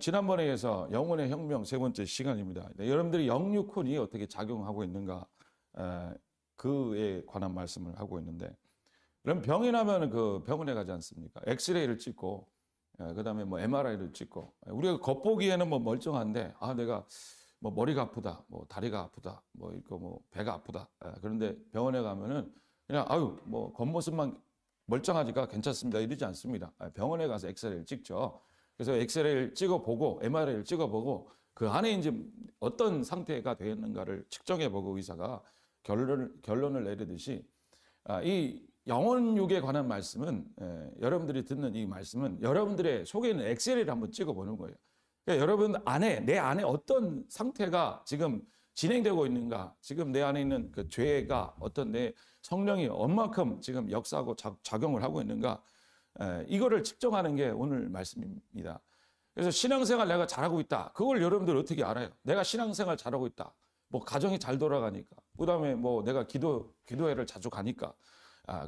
지난번에 해서 영혼의 혁명 세 번째 시간입니다. 여러분들이 영육혼이 어떻게 작용하고 있는가 그에 관한 말씀을 하고 있는데, 그럼 병이 나면 그 병원에 가지 않습니까? 엑스레이를 찍고 그다음에 뭐 MRI를 찍고, 우리가 겉보기에는 뭐 멀쩡한데 내가 뭐 머리가 아프다, 뭐 다리가 아프다, 뭐 이거 뭐 배가 아프다. 그런데 병원에 가면은 그냥 뭐 겉모습만 멀쩡하니까 괜찮습니다 이러지 않습니다. 병원에 가서 엑스레이를 찍죠. 그래서 엑스레이를 찍어보고 MRI를 찍어보고 그 안에 이제 어떤 상태가 되었는가를 측정해보고 의사가 결론을 내리듯이, 이 영혼육에 관한 말씀은, 여러분들이 듣는 이 말씀은 여러분들의 속에 있는 엑스레이를 한번 찍어보는 거예요. 그러니까 여러분 안에, 내 안에 어떤 상태가 지금 진행되고 있는가, 지금 내 안에 있는 그 죄가 어떤, 내 성령이 얼마큼 지금 역사하고 작용을 하고 있는가, 이거를 측정하는 게 오늘 말씀입니다. 그래서 신앙생활 내가 잘하고 있다, 그걸 여러분들 어떻게 알아요? 내가 신앙생활 잘하고 있다, 뭐 가정이 잘 돌아가니까, 그다음에 뭐 내가 기도회를 자주 가니까,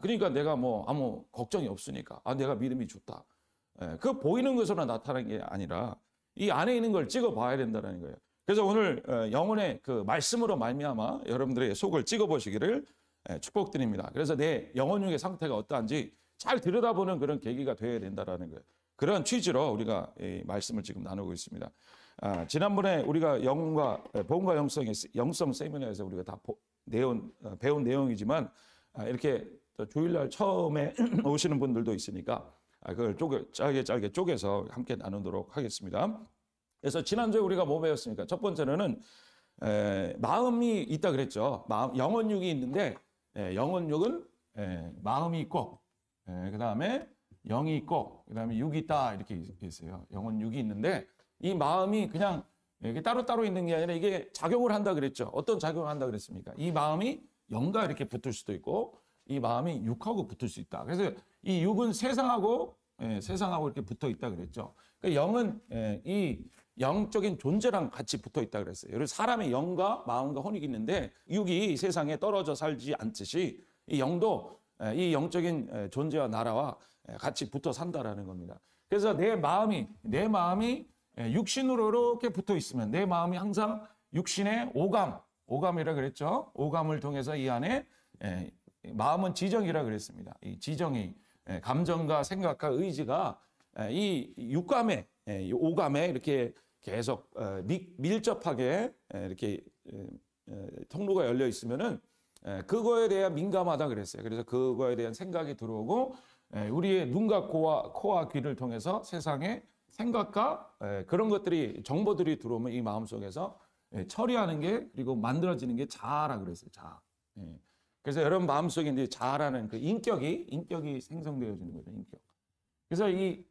그러니까 내가 뭐 아무 걱정이 없으니까, 내가 믿음이 좋다. 그 보이는 것으로 나타나는 게 아니라 이 안에 있는 걸 찍어봐야 된다는 거예요. 그래서 오늘 영혼의 그 말씀으로 말미암아 여러분들의 속을 찍어보시기를 축복드립니다. 그래서 내 영혼육의 상태가 어떠한지 잘 들여다보는 그런 계기가 되어야 된다는 거예요. 그런 취지로 우리가 이 말씀을 지금 나누고 있습니다. 지난번에 우리가 영혼과 복음과 영성 세미나에서 우리가 다 배운 내용이지만, 이렇게 주일날 처음에 오시는 분들도 있으니까 그걸 짧게 쪼개서 함께 나누도록 하겠습니다. 그래서 지난주에 우리가 뭐 배웠습니까? 첫 번째로는 마음이 있다 그랬죠. 영혼육이 있는데, 영혼육은 마음이 있고, 그 다음에 영이 있고, 그 다음에 육이 있다 이렇게 있어요. 영혼육이 있는데 이 마음이 그냥 이게 따로따로 있는 게 아니라 이게 작용을 한다 그랬죠. 어떤 작용을 한다 그랬습니까? 이 마음이 영과 이렇게 붙을 수도 있고, 이 마음이 육하고 붙을 수 있다. 그래서 이 육은 세상하고 이렇게 붙어 있다 그랬죠. 그러니까 영은 이 영적인 존재랑 같이 붙어 있다 그랬어요. 그래서 사람의 영과 마음과 혼이 있는데, 육이 세상에 떨어져 살지 않듯이 이 영도 이 영적인 존재와 나라와 같이 붙어 산다라는 겁니다. 그래서 내 마음이 육신으로 이렇게 붙어 있으면, 내 마음이 항상 육신의 오감이라 그랬죠. 오감을 통해서 이 안에, 마음은 지정이라 그랬습니다. 이 지정이, 감정과 생각과 의지가 이 육감에, 오감에 이렇게 계속 밀접하게 이렇게 통로가 열려 있으면은 그거에 대한 민감하다 그랬어요. 그래서 그거에 대한 생각이 들어오고, 우리의 눈과 코와 귀를 통해서 세상의 생각과 그런 것들이, 정보들이 들어오면 이 마음속에서 처리하는 게, 그리고 만들어지는 게 자아라 그랬어요. 자아. 그래서 여러분 마음속에 이제 자아라는 그 인격이 생성되어지는 거죠. 인격. 그래서 이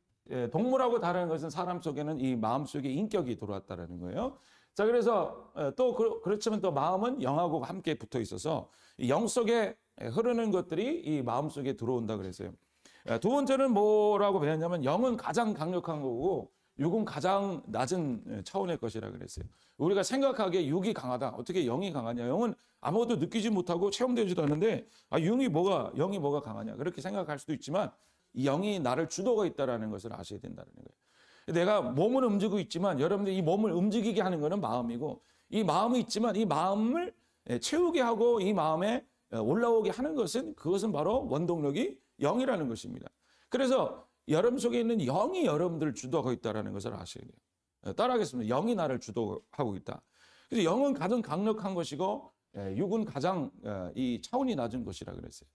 동물하고 다른 것은 사람 속에는 이 마음속에 인격이 들어왔다라는 거예요. 자, 그래서 또 그렇지만 또 마음은 영하고 함께 붙어 있어서 영 속에 흐르는 것들이 이 마음 속에 들어온다 그랬어요. 두 번째는 뭐라고 배웠냐면, 영은 가장 강력한 거고 육은 가장 낮은 차원의 것이라 그랬어요. 우리가 생각하기에 육이 강하다, 어떻게 영이 강하냐, 영은 아무것도 느끼지 못하고 체험되지도 않는데 영이 뭐가 강하냐, 그렇게 생각할 수도 있지만, 이 영이 나를 주도가 있다는 것을 아셔야 된다는 거예요. 내가 몸을 움직이고 있지만, 여러분들이 이 몸을 움직이게 하는 것은 마음이고, 이 마음이 있지만 이 마음을 채우게 하고 이 마음에 올라오게 하는 그것은 바로 원동력이 영이라는 것입니다. 그래서 여러분 속에 있는 영이 여러분들을 주도하고 있다는 것을 아셔야 돼요. 따라하겠습니다. 영이 나를 주도하고 있다. 그래서 영은 가장 강력한 것이고, 육은 가장 이 차원이 낮은 것이라 그랬어요.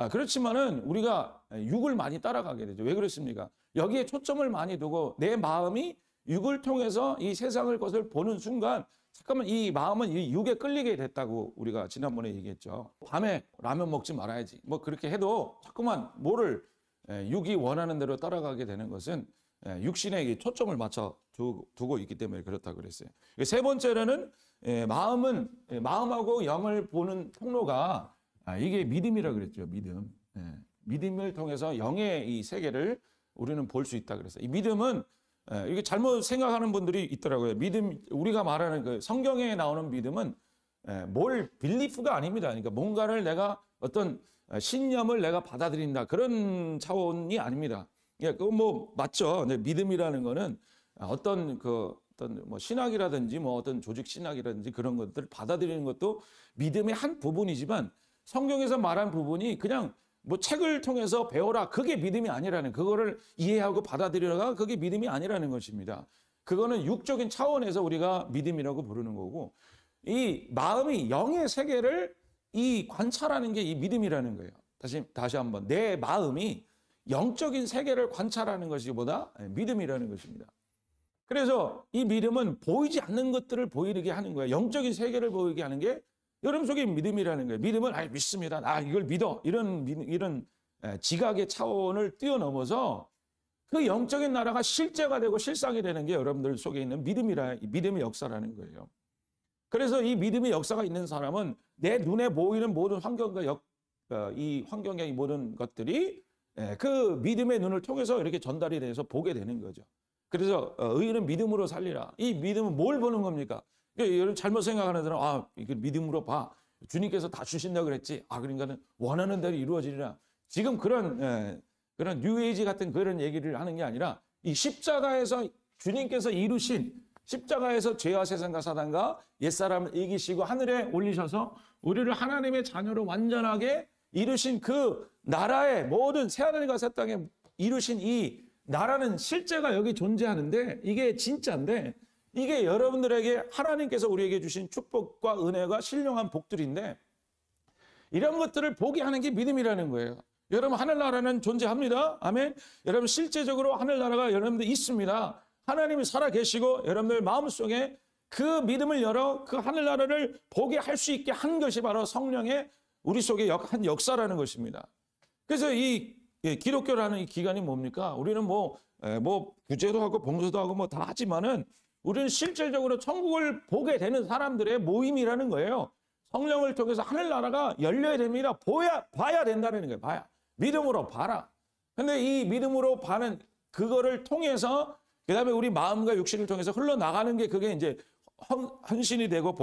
그렇지만은 우리가 육을 많이 따라가게 되죠. 왜 그렇습니까? 여기에 초점을 많이 두고 내 마음이 육을 통해서 이 세상을 것을 보는 순간, 잠깐만, 이 마음은 이 육에 끌리게 됐다고 우리가 지난번에 얘기했죠. 밤에 라면 먹지 말아야지, 뭐 그렇게 해도 자꾸만 육이 원하는 대로 따라가게 되는 것은 육신에 초점을 맞춰 두고 있기 때문에 그렇다고 그랬어요. 세 번째로는 마음하고 영을 보는 통로가, 이게 믿음이라 그랬죠. 믿음을 통해서 영의 이 세계를 우리는 볼 수 있다 그랬어요. 이 믿음은, 이게 잘못 생각하는 분들이 있더라고요. 우리가 말하는 그 성경에 나오는 믿음은 빌리프가 아닙니다. 그러니까 뭔가를 내가 어떤 신념을 내가 받아들인다, 그런 차원이 아닙니다. 그건 뭐 맞죠. 근데 믿음이라는 거는 어떤 뭐 신학이라든지 뭐 어떤 조직 신학이라든지 그런 것들을 받아들이는 것도 믿음의 한 부분이지만 성경에서 말한 부분이 그냥 뭐 책을 통해서 배워라 그게 믿음이 아니라는 그거를 이해하고 받아들여가 그게 믿음이 아니라는 것입니다. 그거는 육적인 차원에서 우리가 믿음이라고 부르는 거고 이 마음이 영의 세계를 이 관찰하는 게 이 믿음이라는 거예요. 다시 한번 내 마음이 영적인 세계를 관찰하는 것이 보다 믿음이라는 것입니다. 그래서 이 믿음은 보이지 않는 것들을 보이게 하는 거예요. 영적인 세계를 보이게 하는 게 여러분 속에 믿음이라는 거예요. 믿음은 믿습니다. 나 이걸 믿어. 이런 지각의 차원을 뛰어넘어서 그 영적인 나라가 실제가 되고 실상이 되는 게 여러분들 속에 있는 믿음의 역사라는 거예요. 그래서 이 믿음의 역사가 있는 사람은 내 눈에 보이는 모든 환경과 이 환경의 모든 것들이 그 믿음의 눈을 통해서 이렇게 전달이 돼서 보게 되는 거죠. 그래서 의인은 믿음으로 살리라. 이 믿음은 뭘 보는 겁니까? 여러분 잘못 생각하는 사람, 이거 믿음으로 봐. 주님께서 다 주신다 그랬지. 그러니까는 원하는 대로 이루어지리라. 지금 그런 뉴에이지 같은 그런 얘기를 하는 게 아니라 이 십자가에서 주님께서 이루신 십자가에서 죄와 세상과 사단과 옛사람을 이기시고 하늘에 올리셔서 우리를 하나님의 자녀로 완전하게 이루신 그 나라의 모든 새하늘과 새 땅에 이루신 이 나라는 실제가 여기 존재하는데 이게 진짜인데 이게 여러분들에게 하나님께서 우리에게 주신 축복과 은혜가 신령한 복들인데 이런 것들을 보게 하는 게 믿음이라는 거예요. 여러분 하늘나라는 존재합니다. 아멘. 여러분 실제적으로 하늘나라가 여러분들 있습니다. 하나님이 살아계시고 여러분들 마음속에 그 믿음을 열어 그 하늘나라를 보게 할 수 있게 한 것이 바로 성령의 우리 속에 한 역사라는 것입니다. 그래서 이 기독교라는 이 기관이 뭡니까? 우리는 뭐 구제도 하고 봉사도 하고 뭐 다 하지만은 우리는 실질적으로 천국을 보게 되는 사람들의 모임이라는 거예요. 성령을 통해서 하늘나라가 열려야 됩니다. 봐야 된다는 거예요. 봐야. 믿음으로 봐라. 근데 이 믿음으로 봐는 그거를 통해서 그다음에 우리 마음과 육신을 통해서 흘러나가는 게 그게 이제 헌신이 되고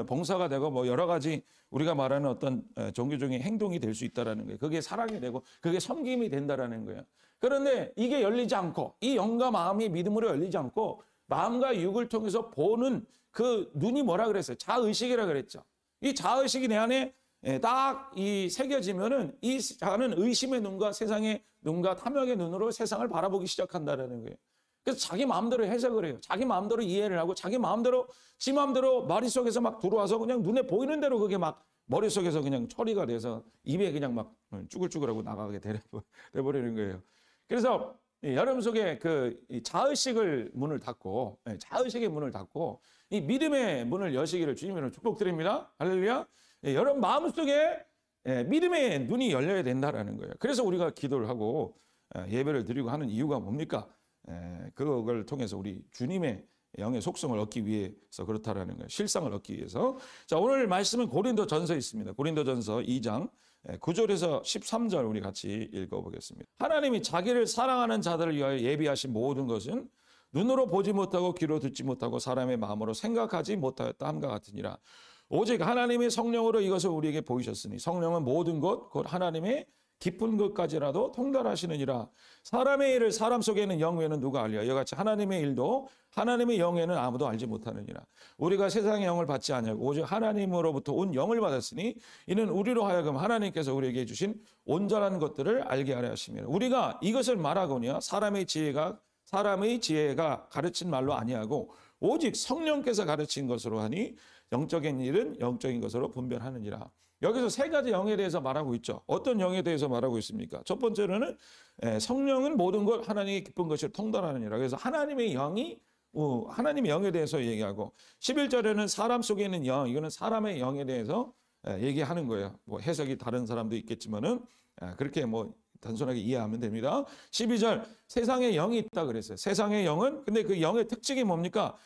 봉사가 되고 뭐 여러 가지 우리가 말하는 어떤 종교적인 행동이 될 수 있다라는 거예요. 그게 사랑이 되고 그게 섬김이 된다라는 거예요. 그런데 이게 열리지 않고 이 영과 마음이 믿음으로 열리지 않고 마음과 육을 통해서 보는 그 눈이 뭐라 그랬어요? 자의식이라 그랬죠. 이 자의식이 내 안에 딱 이 새겨지면은 이 자는 의심의 눈과 세상의 눈과 탐욕의 눈으로 세상을 바라보기 시작한다라는 거예요. 그래서 자기 마음대로 해석을 해요. 자기 마음대로 이해를 하고 자기 마음대로 지 마음대로 머릿속에서 막 들어와서 그냥 눈에 보이는 대로 그게 막 머릿속에서 그냥 처리가 돼서 입에 그냥 막 쭈글쭈글하고 나가게 돼버리는 거예요. 그래서 여러분 속에 그 자의식을 문을 닫고 자의식의 문을 닫고 이 믿음의 문을 여시기를 주님으로 축복드립니다. 할렐루야. 여러분 마음속에 믿음의 눈이 열려야 된다라는 거예요. 그래서 우리가 기도를 하고 예배를 드리고 하는 이유가 뭡니까? 그걸 통해서 우리 주님의 영의 속성을 얻기 위해서 그렇다라는 거예요. 실상을 얻기 위해서. 자, 오늘 말씀은 고린도전서에 있습니다. 고린도전서 2장 9절에서 13절 우리 같이 읽어보겠습니다. 하나님이 자기를 사랑하는 자들을 위하여 예비하신 모든 것은 눈으로 보지 못하고 귀로 듣지 못하고 사람의 마음으로 생각하지 못하였다 함과 같으니라. 오직 하나님의 성령으로 이것을 우리에게 보이셨으니 성령은 모든 것 곧 하나님의 깊은 것까지라도 통달하시느니라. 사람의 일을 사람 속에 있는 영 외에는 누가 알리요? 이같이 하나님의 일도 하나님의 영에는 아무도 알지 못하느니라. 우리가 세상의 영을 받지 아니하고 오직 하나님으로부터 온 영을 받았으니 이는 우리로 하여금 하나님께서 우리에게 주신 온전한 것들을 알게 하려 하심이라. 우리가 이것을 말하거니와 사람의 지혜가 가르친 말로 아니하고 오직 성령께서 가르친 것으로 하니 영적인 일은 영적인 것으로 분별하느니라. 여기서 세 가지 영에 대해서 말하고 있죠. 어떤 영에 대해서 말하고 있습니까? 첫 번째로는 성령은 모든 것 하나님의 기쁜 것을 통달하느니라. 그래서 하나님의 영에 대해서 얘기하고 11절에는 사람 속에 있는 영, 이거는 사람의 영에 대해서 얘기하는 거예요. 뭐 해석이 다른 사람도 있겠지만은 그렇게 뭐 단순하게 이해하면 됩니다. 12절 세상에 영이 있다 그랬어요. 세상의 영은 근데 그 영의 특징이 뭡니까?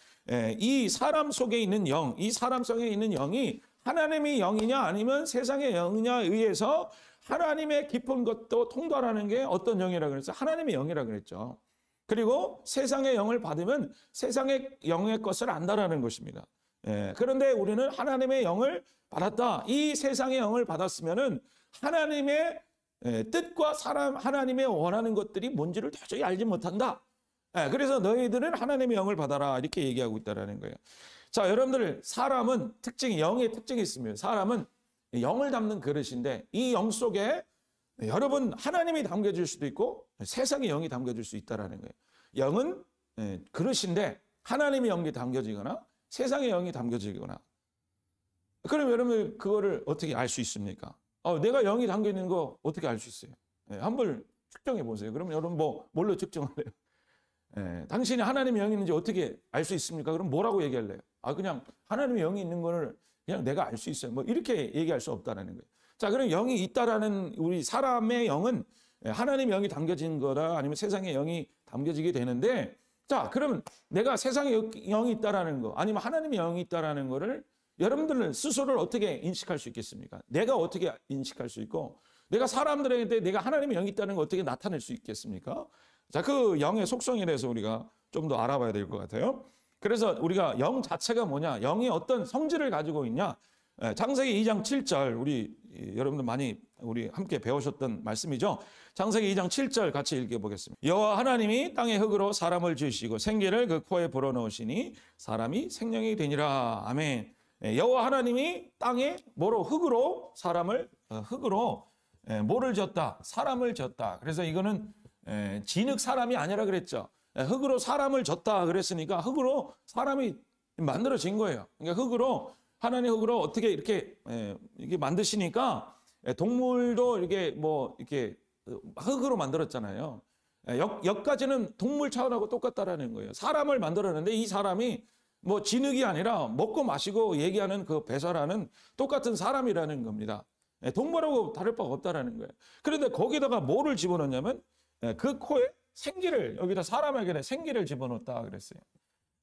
이 사람 속에 있는 영, 이 사람 속에 있는 영이 하나님의 영이냐 아니면 세상의 영이냐에 의해서 하나님의 깊은 것도 통달하는 게 어떤 영이라고 그랬어요? 하나님의 영이라고 그랬죠. 그리고 세상의 영을 받으면 세상의 영의 것을 안다라는 것입니다. 그런데 우리는 하나님의 영을 받았다. 이 세상의 영을 받았으면은 하나님의 뜻과 하나님의 원하는 것들이 뭔지를 도저히 알지 못한다. 그래서 너희들은 하나님의 영을 받아라 이렇게 얘기하고 있다라는 거예요. 자, 여러분들 사람은 특징이 영의 특징이 있습니다. 사람은 영을 담는 그릇인데 이 영 속에 여러분 하나님이 담겨질 수도 있고 세상의 영이 담겨질 수 있다라는 거예요. 영은 그릇인데 하나님의 영이 담겨지거나 세상의 영이 담겨지거나. 그럼 여러분 그거를 어떻게 알 수 있습니까? 내가 영이 담겨 있는 거 어떻게 알 수 있어요? 한번 측정해 보세요. 그럼 여러분 뭘로 측정할래요? 당신이 하나님의 영이 있는지 어떻게 알 수 있습니까? 그럼 뭐라고 얘기할래요? 그냥 하나님의 영이 있는 거를 그냥 내가 알 수 있어요. 뭐 이렇게 얘기할 수 없다는 거예요. 자, 그럼 영이 있다라는 우리 사람의 영은 하나님의 영이 담겨진 거다 아니면 세상의 영이 담겨지게 되는데, 자, 그러면 내가 세상의 영이 있다라는 거 아니면 하나님의 영이 있다라는 거를 여러분들은 스스로를 어떻게 인식할 수 있겠습니까? 내가 어떻게 인식할 수 있고 내가 사람들에게 내가 하나님의 영이 있다는 거 어떻게 나타낼 수 있겠습니까? 자, 그 영의 속성에 대해서 우리가 좀 더 알아봐야 될 것 같아요. 그래서 우리가 영 자체가 뭐냐, 영이 어떤 성질을 가지고 있냐. 창세기 2장 7절 우리 여러분들 많이 우리 함께 배우셨던 말씀이죠. 창세기 2장 7절 같이 읽어보겠습니다. 여호와 하나님이 땅의 흙으로 사람을 지으시고 생기를 그 코에 불어넣으시니 사람이 생명이 되니라. 아멘. 여호와 하나님이 땅에 뭐로 흙으로 사람을 흙으로 뭐를 지었다? 사람을 지었다. 그래서 이거는 진흙 사람이 아니라 그랬죠. 흙으로 사람을 졌다 그랬으니까 흙으로 사람이 만들어진 거예요. 그러니까 흙으로 하나님 흙으로 어떻게 이렇게 만드시니까 동물도 이렇게 뭐 이렇게 흙으로 만들었잖아요. 여기까지는 동물 차원하고 똑같다라는 거예요. 사람을 만들었는데 이 사람이 뭐 진흙이 아니라 먹고 마시고 얘기하는 그 배설하는 똑같은 사람이라는 겁니다. 동물하고 다를 바가 없다라는 거예요. 그런데 거기다가 뭐를 집어넣냐면 그 코에 생기를, 여기다 사람에게 생기를 집어넣었다 그랬어요.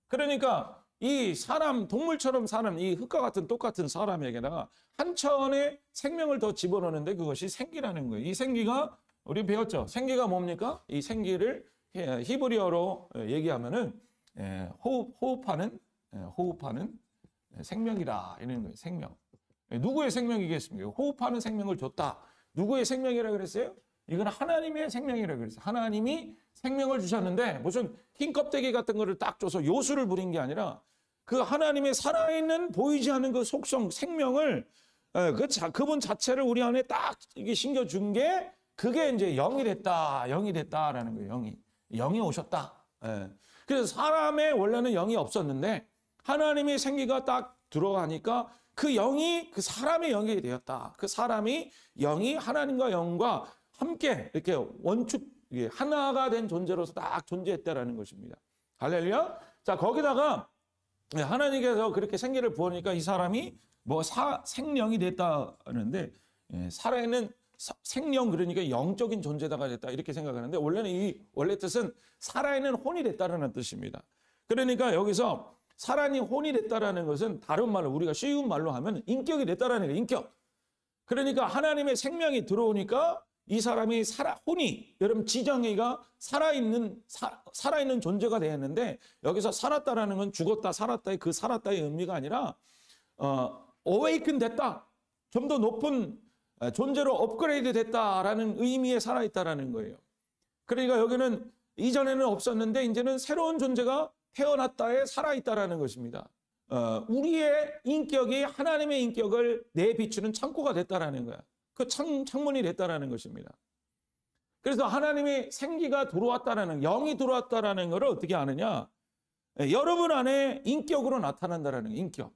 그러니까 이 사람, 동물처럼 사는 이 흙과 같은 똑같은 사람에게다가 한 차원의 생명을 더 집어넣는데 그것이 생기라는 거예요. 이 생기가 우리 배웠죠. 생기가 뭡니까? 이 생기를 히브리어로 얘기하면은 호흡하는 생명이라 이런 거예요. 생명. 누구의 생명이겠습니까? 호흡하는 생명을 줬다. 누구의 생명이라 그랬어요? 이건 하나님의 생명이라 그랬어요. 하나님이 생명을 주셨는데 무슨 흰 껍데기 같은 거를 딱 줘서 요술을 부린 게 아니라 그 하나님의 살아있는 보이지 않는 그 속성, 생명을 그분 자체를 우리 안에 딱 이게 심겨준 게 그게 이제 영이 됐다라는 거예요. 영이 오셨다. 그래서 사람의 원래는 영이 없었는데 하나님의 생기가 딱 들어가니까 그 영이 그 사람의 영이 되었다. 그 사람이 영이 하나님과 영과 함께 이렇게 원축 하나가 된 존재로서 딱 존재했다라는 것입니다. 할렐루야. 자, 거기다가 하나님께서 그렇게 생기를 부으니까 이 사람이 뭐 생령이 됐다는데 살아있는 생령, 그러니까 영적인 존재다가 됐다 이렇게 생각하는데 원래는 이 원래 뜻은 살아있는 혼이 됐다라는 뜻입니다. 그러니까 여기서 살아있는 혼이 됐다라는 것은 다른 말로 우리가 쉬운 말로 하면 인격이 됐다라는 거예요. 인격. 그러니까 하나님의 생명이 들어오니까 이 사람이 혼이, 여러분 지정이가 살아있는 존재가 되었는데 여기서 살았다라는 건 죽었다 살았다의 그 살았다의 의미가 아니라 awaken 됐다. 좀 더 높은 존재로 업그레이드 됐다라는 의미에 살아있다라는 거예요. 그러니까 여기는 이전에는 없었는데 이제는 새로운 존재가 태어났다에 살아있다라는 것입니다. 우리의 인격이 하나님의 인격을 내비추는 창고가 됐다라는 거야. 그 창문이 됐다라는 것입니다. 그래서 하나님의 생기가 들어왔다라는, 영이 들어왔다라는 것을 어떻게 아느냐? 여러분 안에 인격으로 나타난다라는 거예요. 인격.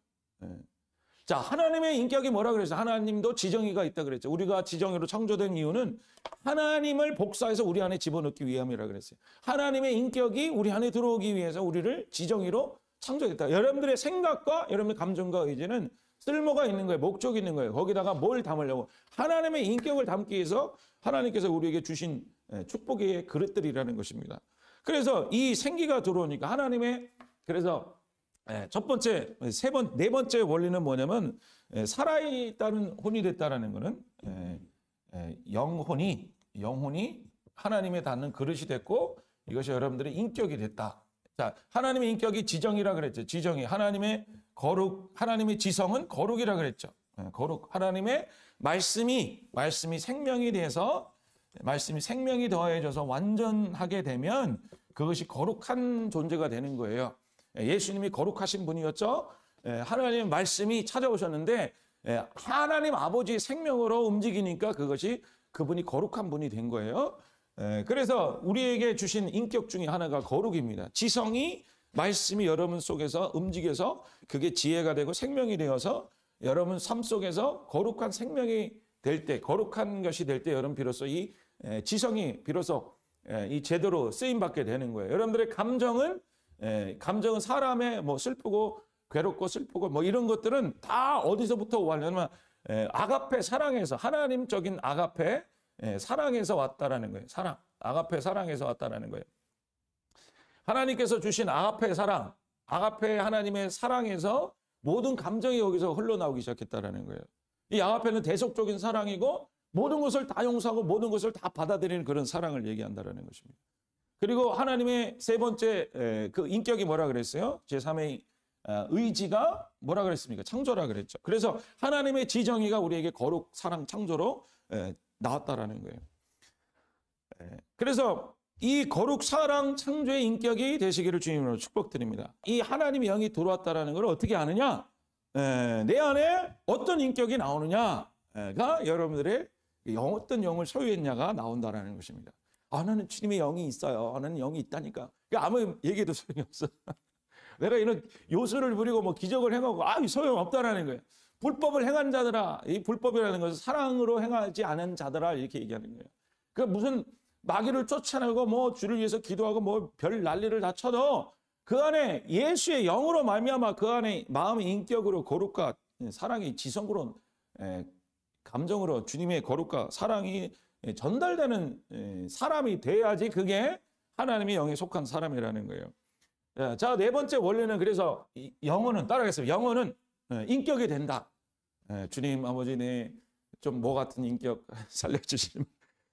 자, 하나님의 인격이 뭐라 그랬어요? 하나님도 지정의가 있다 그랬죠. 우리가 지정의로 창조된 이유는 하나님을 복사해서 우리 안에 집어넣기 위함이라 그랬어요. 하나님의 인격이 우리 안에 들어오기 위해서 우리를 지정의로 창조했다. 여러분들의 생각과 여러분의 감정과 의지는 쓸모가 있는 거예요. 목적이 있는 거예요. 거기다가 뭘 담으려고? 하나님의 인격을 담기 위해서 하나님께서 우리에게 주신 축복의 그릇들이라는 것입니다. 그래서 이 생기가 들어오니까 하나님의, 그래서 첫 번째, 네 번째 원리는 뭐냐면 살아있다는 혼이 됐다라는 거는 영혼이 하나님에 닿는 그릇이 됐고 이것이 여러분들의 인격이 됐다. 자, 하나님의 인격이 지정이라 그랬죠. 지정이. 하나님의 거룩, 하나님의 지성은 거룩이라 그랬죠. 거룩. 하나님의 말씀이 생명이 돼서 말씀이 생명이 더해져서 완전하게 되면 그것이 거룩한 존재가 되는 거예요. 예수님이 거룩하신 분이었죠. 하나님의 말씀이 찾아오셨는데 하나님 아버지의 생명으로 움직이니까 그것이 그분이 거룩한 분이 된 거예요. 그래서 우리에게 주신 인격 중에 하나가 거룩입니다. 지성이 말씀이 여러분 속에서 움직여서 그게 지혜가 되고 생명이 되어서 여러분 삶 속에서 거룩한 생명이 될 때, 거룩한 것이 될 때 여러분 비로소 이 지성이 비로소 이 제대로 쓰임 받게 되는 거예요. 여러분들의 감정은 사람의 뭐 슬프고 괴롭고 슬프고 뭐 이런 것들은 다 어디서부터 오냐면 아가페 사랑에서, 하나님적인 아가페 사랑에서 왔다라는 거예요. 사랑, 아가페 사랑에서 왔다라는 거예요. 하나님께서 주신 아가페 사랑, 아가페 하나님의 사랑에서 모든 감정이 여기서 흘러나오기 시작했다라는 거예요. 이 아가페는 대속적인 사랑이고 모든 것을 다 용서하고 모든 것을 다 받아들이는 그런 사랑을 얘기한다라는 것입니다. 그리고 하나님의 세 번째 그 인격이 뭐라 그랬어요? 제3의 의지가 뭐라 그랬습니까? 창조라 그랬죠. 그래서 하나님의 지정의가 우리에게 거룩, 사랑, 창조로 나왔다라는 거예요. 그래서 이 거룩, 사랑, 창조의 인격이 되시기를 주님으로 축복드립니다. 이 하나님의 영이 들어왔다라는 걸 어떻게 아느냐? 내 안에 어떤 인격이 나오느냐가 여러분들의 어떤 영을 소유했냐가 나온다라는 것입니다. 나는 주님의 영이 있어요. 나는 영이 있다니까. 아무 얘기도 소용이 없어. 내가 이런 요술을 부리고 뭐 기적을 행하고 소용 없다라는 거예요. 불법을 행한 자들아, 이 불법이라는 것은 사랑으로 행하지 않은 자들아 이렇게 얘기하는 거예요. 그 무슨 마귀를 쫓아내고 뭐 주를 위해서 기도하고 뭐 별 난리를 다 쳐도 그 안에 예수의 영으로 말미암아 그 안에 마음의 인격으로 거룩과 사랑이 지성으로 감정으로 주님의 거룩과 사랑이 전달되는 사람이 돼야지 그게 하나님의 영에 속한 사람이라는 거예요. 자, 네 번째 원리는 그래서 영혼은 따라가겠습니다. 영혼은 인격이 된다. 주님 아버지 내 좀 뭐 같은 인격 살려주시면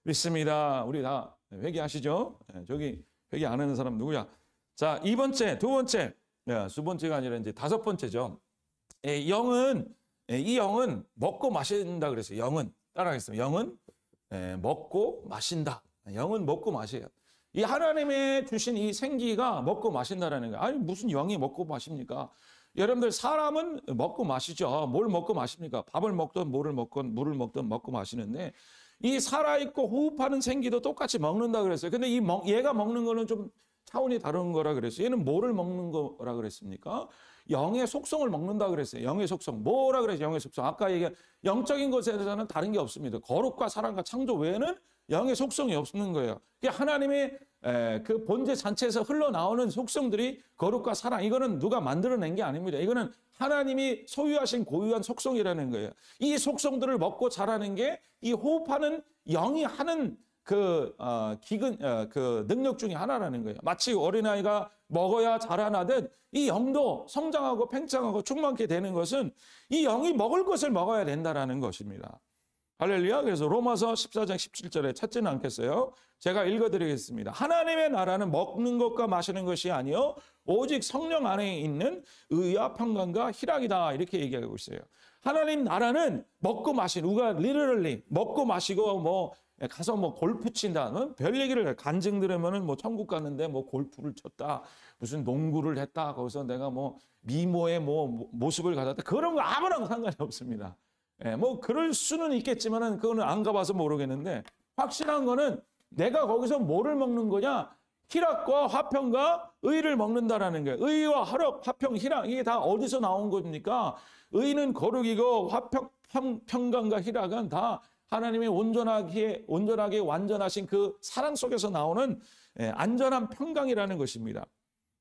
믿습니다. 우리 다 회개하시죠? 저기 회개 안 하는 사람 누구야? 자, 두 번째가 아니라 이제 다섯 번째죠. 이 영은 먹고 마신다 그랬어요. 영은 따라하겠습니다. 영은 먹고 마신다. 영은 먹고 마셔요. 이 하나님의 주신 이 생기가 먹고 마신다라는 거예요. 아니 무슨 영이 먹고 마십니까? 여러분들 사람은 먹고 마시죠. 뭘 먹고 마십니까? 밥을 먹든 물을 먹든 먹고 마시는데 이 살아있고 호흡하는 생기도 똑같이 먹는다 그랬어요. 근데 얘가 먹는 거는 좀 차원이 다른 거라 그랬어요. 얘는 뭐를 먹는 거라 그랬습니까? 영의 속성을 먹는다 그랬어요. 영의 속성. 뭐라 그랬어요? 영의 속성. 아까 얘기한 영적인 것에 대해서는 다른 게 없습니다. 거룩과 사랑과 창조 외에는 영의 속성이 없는 거예요. 하나님의 그 본체 자체에서 흘러나오는 속성들이 거룩과 사랑, 이거는 누가 만들어낸 게 아닙니다. 이거는 하나님이 소유하신 고유한 속성이라는 거예요. 이 속성들을 먹고 자라는 게 이 호흡하는 영이 하는 그 능력 중에 하나라는 거예요. 마치 어린아이가 먹어야 자라나듯 이 영도 성장하고 팽창하고 충만케 되는 것은 이 영이 먹을 것을 먹어야 된다라는 것입니다. 할렐루야. 그래서 로마서 14장 17절에 찾지는 않겠어요. 제가 읽어드리겠습니다. 하나님의 나라는 먹는 것과 마시는 것이 아니요 오직 성령 안에 있는 의와 평강과 희락이다. 이렇게 얘기하고 있어요. 하나님 나라는 먹고 마시는, 우리가 리터럴리 먹고 마시고 뭐 가서 뭐 골프 친다. 별 얘기를 해. 간증 들으면은 뭐 천국 갔는데 뭐 골프를 쳤다. 무슨 농구를 했다. 거기서 내가 뭐 미모의 뭐 모습을 가졌다. 그런 거 아무런 상관이 없습니다. 뭐 그럴 수는 있겠지만은 그거는 안 가봐서 모르겠는데 확실한 거는 내가 거기서 뭐를 먹는 거냐? 희락과 화평과 의를 먹는다라는 거예요. 의와 화평, 희락 이게 다 어디서 나온 겁니까? 의는 거룩이고 평강과 희락은 다 하나님의 온전하게 완전하신 그 사랑 속에서 나오는 안전한 평강이라는 것입니다.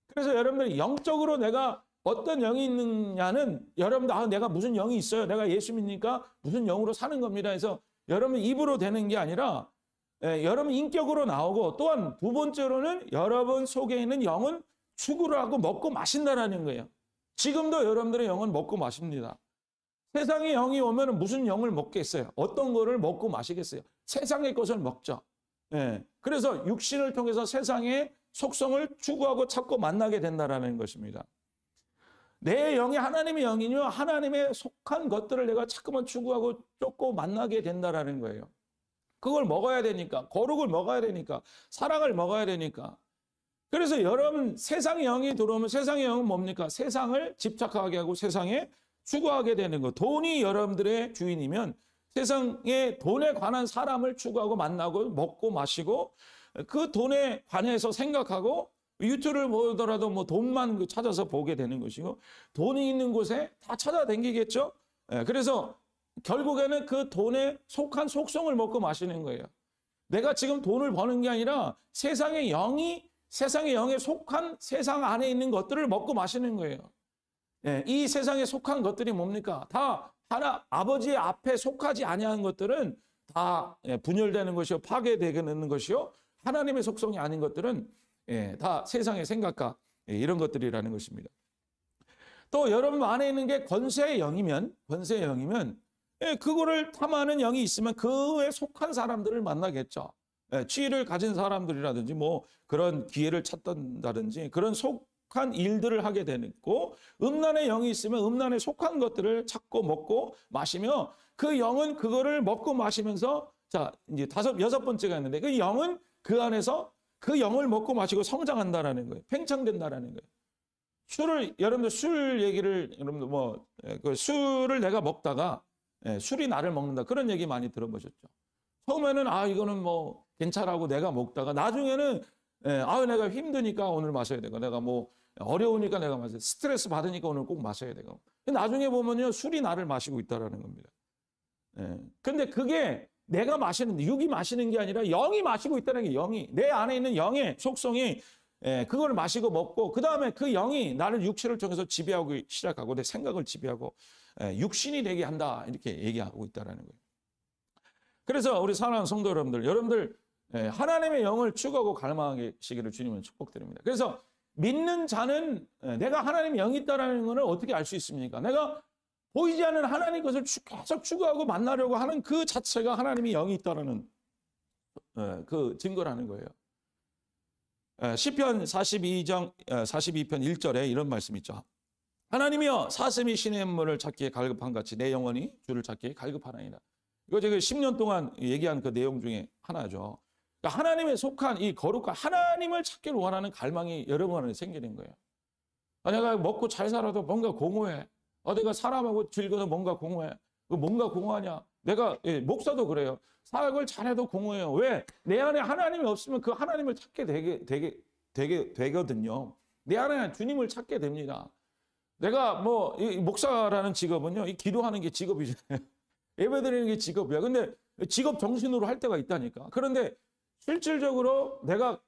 그래서 여러분들이 영적으로 내가 어떤 영이 있느냐는 여러분들 내가 무슨 영이 있어요. 내가 예수 믿으니까 무슨 영으로 사는 겁니다. 해서 여러분 입으로 되는 게 아니라 여러분 인격으로 나오고 또한 두 번째로는 여러분 속에 있는 영은 추구를 하고 먹고 마신다라는 거예요. 지금도 여러분들의 영은 먹고 마십니다. 세상의 영이 오면 무슨 영을 먹겠어요? 어떤 거를 먹고 마시겠어요? 세상의 것을 먹죠. 그래서 육신을 통해서 세상의 속성을 추구하고 찾고 만나게 된다라는 것입니다. 내 영이 하나님의 영이며 하나님의 속한 것들을 내가 자꾸만 추구하고 쫓고 만나게 된다라는 거예요. 그걸 먹어야 되니까, 거룩을 먹어야 되니까, 사랑을 먹어야 되니까. 그래서 여러분 세상의 영이 들어오면 세상의 영은 뭡니까? 세상을 집착하게 하고 세상에 추구하게 되는 거. 돈이 여러분들의 주인이면 세상에 돈에 관한 사람을 추구하고 만나고 먹고 마시고 그 돈에 관해서 생각하고 유튜브를 보더라도 뭐 돈만 찾아서 보게 되는 것이고 돈이 있는 곳에 다 찾아다니겠죠. 그래서 결국에는 그 돈에 속한 속성을 먹고 마시는 거예요. 내가 지금 돈을 버는 게 아니라 세상의 영에 속한 세상 안에 있는 것들을 먹고 마시는 거예요. 이 세상에 속한 것들이 뭡니까? 다 하나 아버지의 앞에 속하지 아니한 것들은 다 분열되는 것이요 파괴되는 것이요 하나님의 속성이 아닌 것들은 다 세상의 생각과 이런 것들이라는 것입니다. 또 여러분 안에 있는 게 권세의 영이면 그거를 탐하는 영이 있으면 그에 속한 사람들을 만나겠죠. 지혜를 가진 사람들이라든지 뭐 그런 기회를 찾는다든지 그런 속한 일들을 하게 되고 음란의 영이 있으면 음란에 속한 것들을 찾고 먹고 마시며 그 영은 그거를 먹고 마시면서 자 이제 여섯 번째가 있는데 그 영은 그 안에서 그 영을 먹고 마시고 성장한다라는 거예요. 팽창된다라는 거예요. 여러분들 술 얘기를 여러분들 그 술을 내가 먹다가 술이 나를 먹는다 그런 얘기 많이 들어보셨죠. 처음에는 이거는 뭐 괜찮아하고 내가 먹다가 나중에는 내가 힘드니까 오늘 마셔야 되고 내가 뭐 어려우니까 내가 마셔야 되고 스트레스 받으니까 오늘 꼭 마셔야 되고 나중에 보면요 술이 나를 마시고 있다라는 겁니다. 근데 그게 내가 마시는 육이 마시는 게 아니라 영이 마시고 있다는 게 영이 내 안에 있는 영의 속성이 그걸 마시고 먹고 그 다음에 그 영이 나를 육체를 통해서 지배하고 시작하고 내 생각을 지배하고 육신이 되게 한다 이렇게 얘기하고 있다는 거예요. 그래서 우리 사랑하는 성도 여러분들 하나님의 영을 추구하고 갈망하시기를 주님은 축복드립니다. 그래서 믿는 자는 내가 하나님의 영이 있다는 것을 어떻게 알 수 있습니까? 내가 보이지 않는 하나님 것을 계속 추구하고 만나려고 하는 그 자체가 하나님의 영이 있다는 그 증거라는 거예요. 시편 42편 1절에 이런 말씀이 있죠. 하나님이여 사슴이 신의 물을 찾기에 갈급한 같이 내 영혼이 주를 찾기에 갈급하나이다. 이거 제가 10년 동안 얘기한 그 내용 중에 하나죠. 그러니까 하나님에 속한 이 거룩한 하나님을 찾기를 원하는 갈망이 여러분 안에 생기는 거예요. 내가 먹고 잘 살아도 뭔가 공허해. 내가 사람하고 즐겨도 뭔가 공허해. 뭔가 공허하냐? 내가 목사도 그래요. 사역을 잘해도 공허해요. 왜? 내 안에 하나님이 없으면 그 하나님을 찾게 되거든요. 내 안에 주님을 찾게 됩니다. 내가 이 목사라는 직업은요, 이 기도하는 게 직업이잖아요. 예배드리는 게 직업이야. 근데 직업 정신으로 할 때가 있다니까. 그런데 실질적으로 내가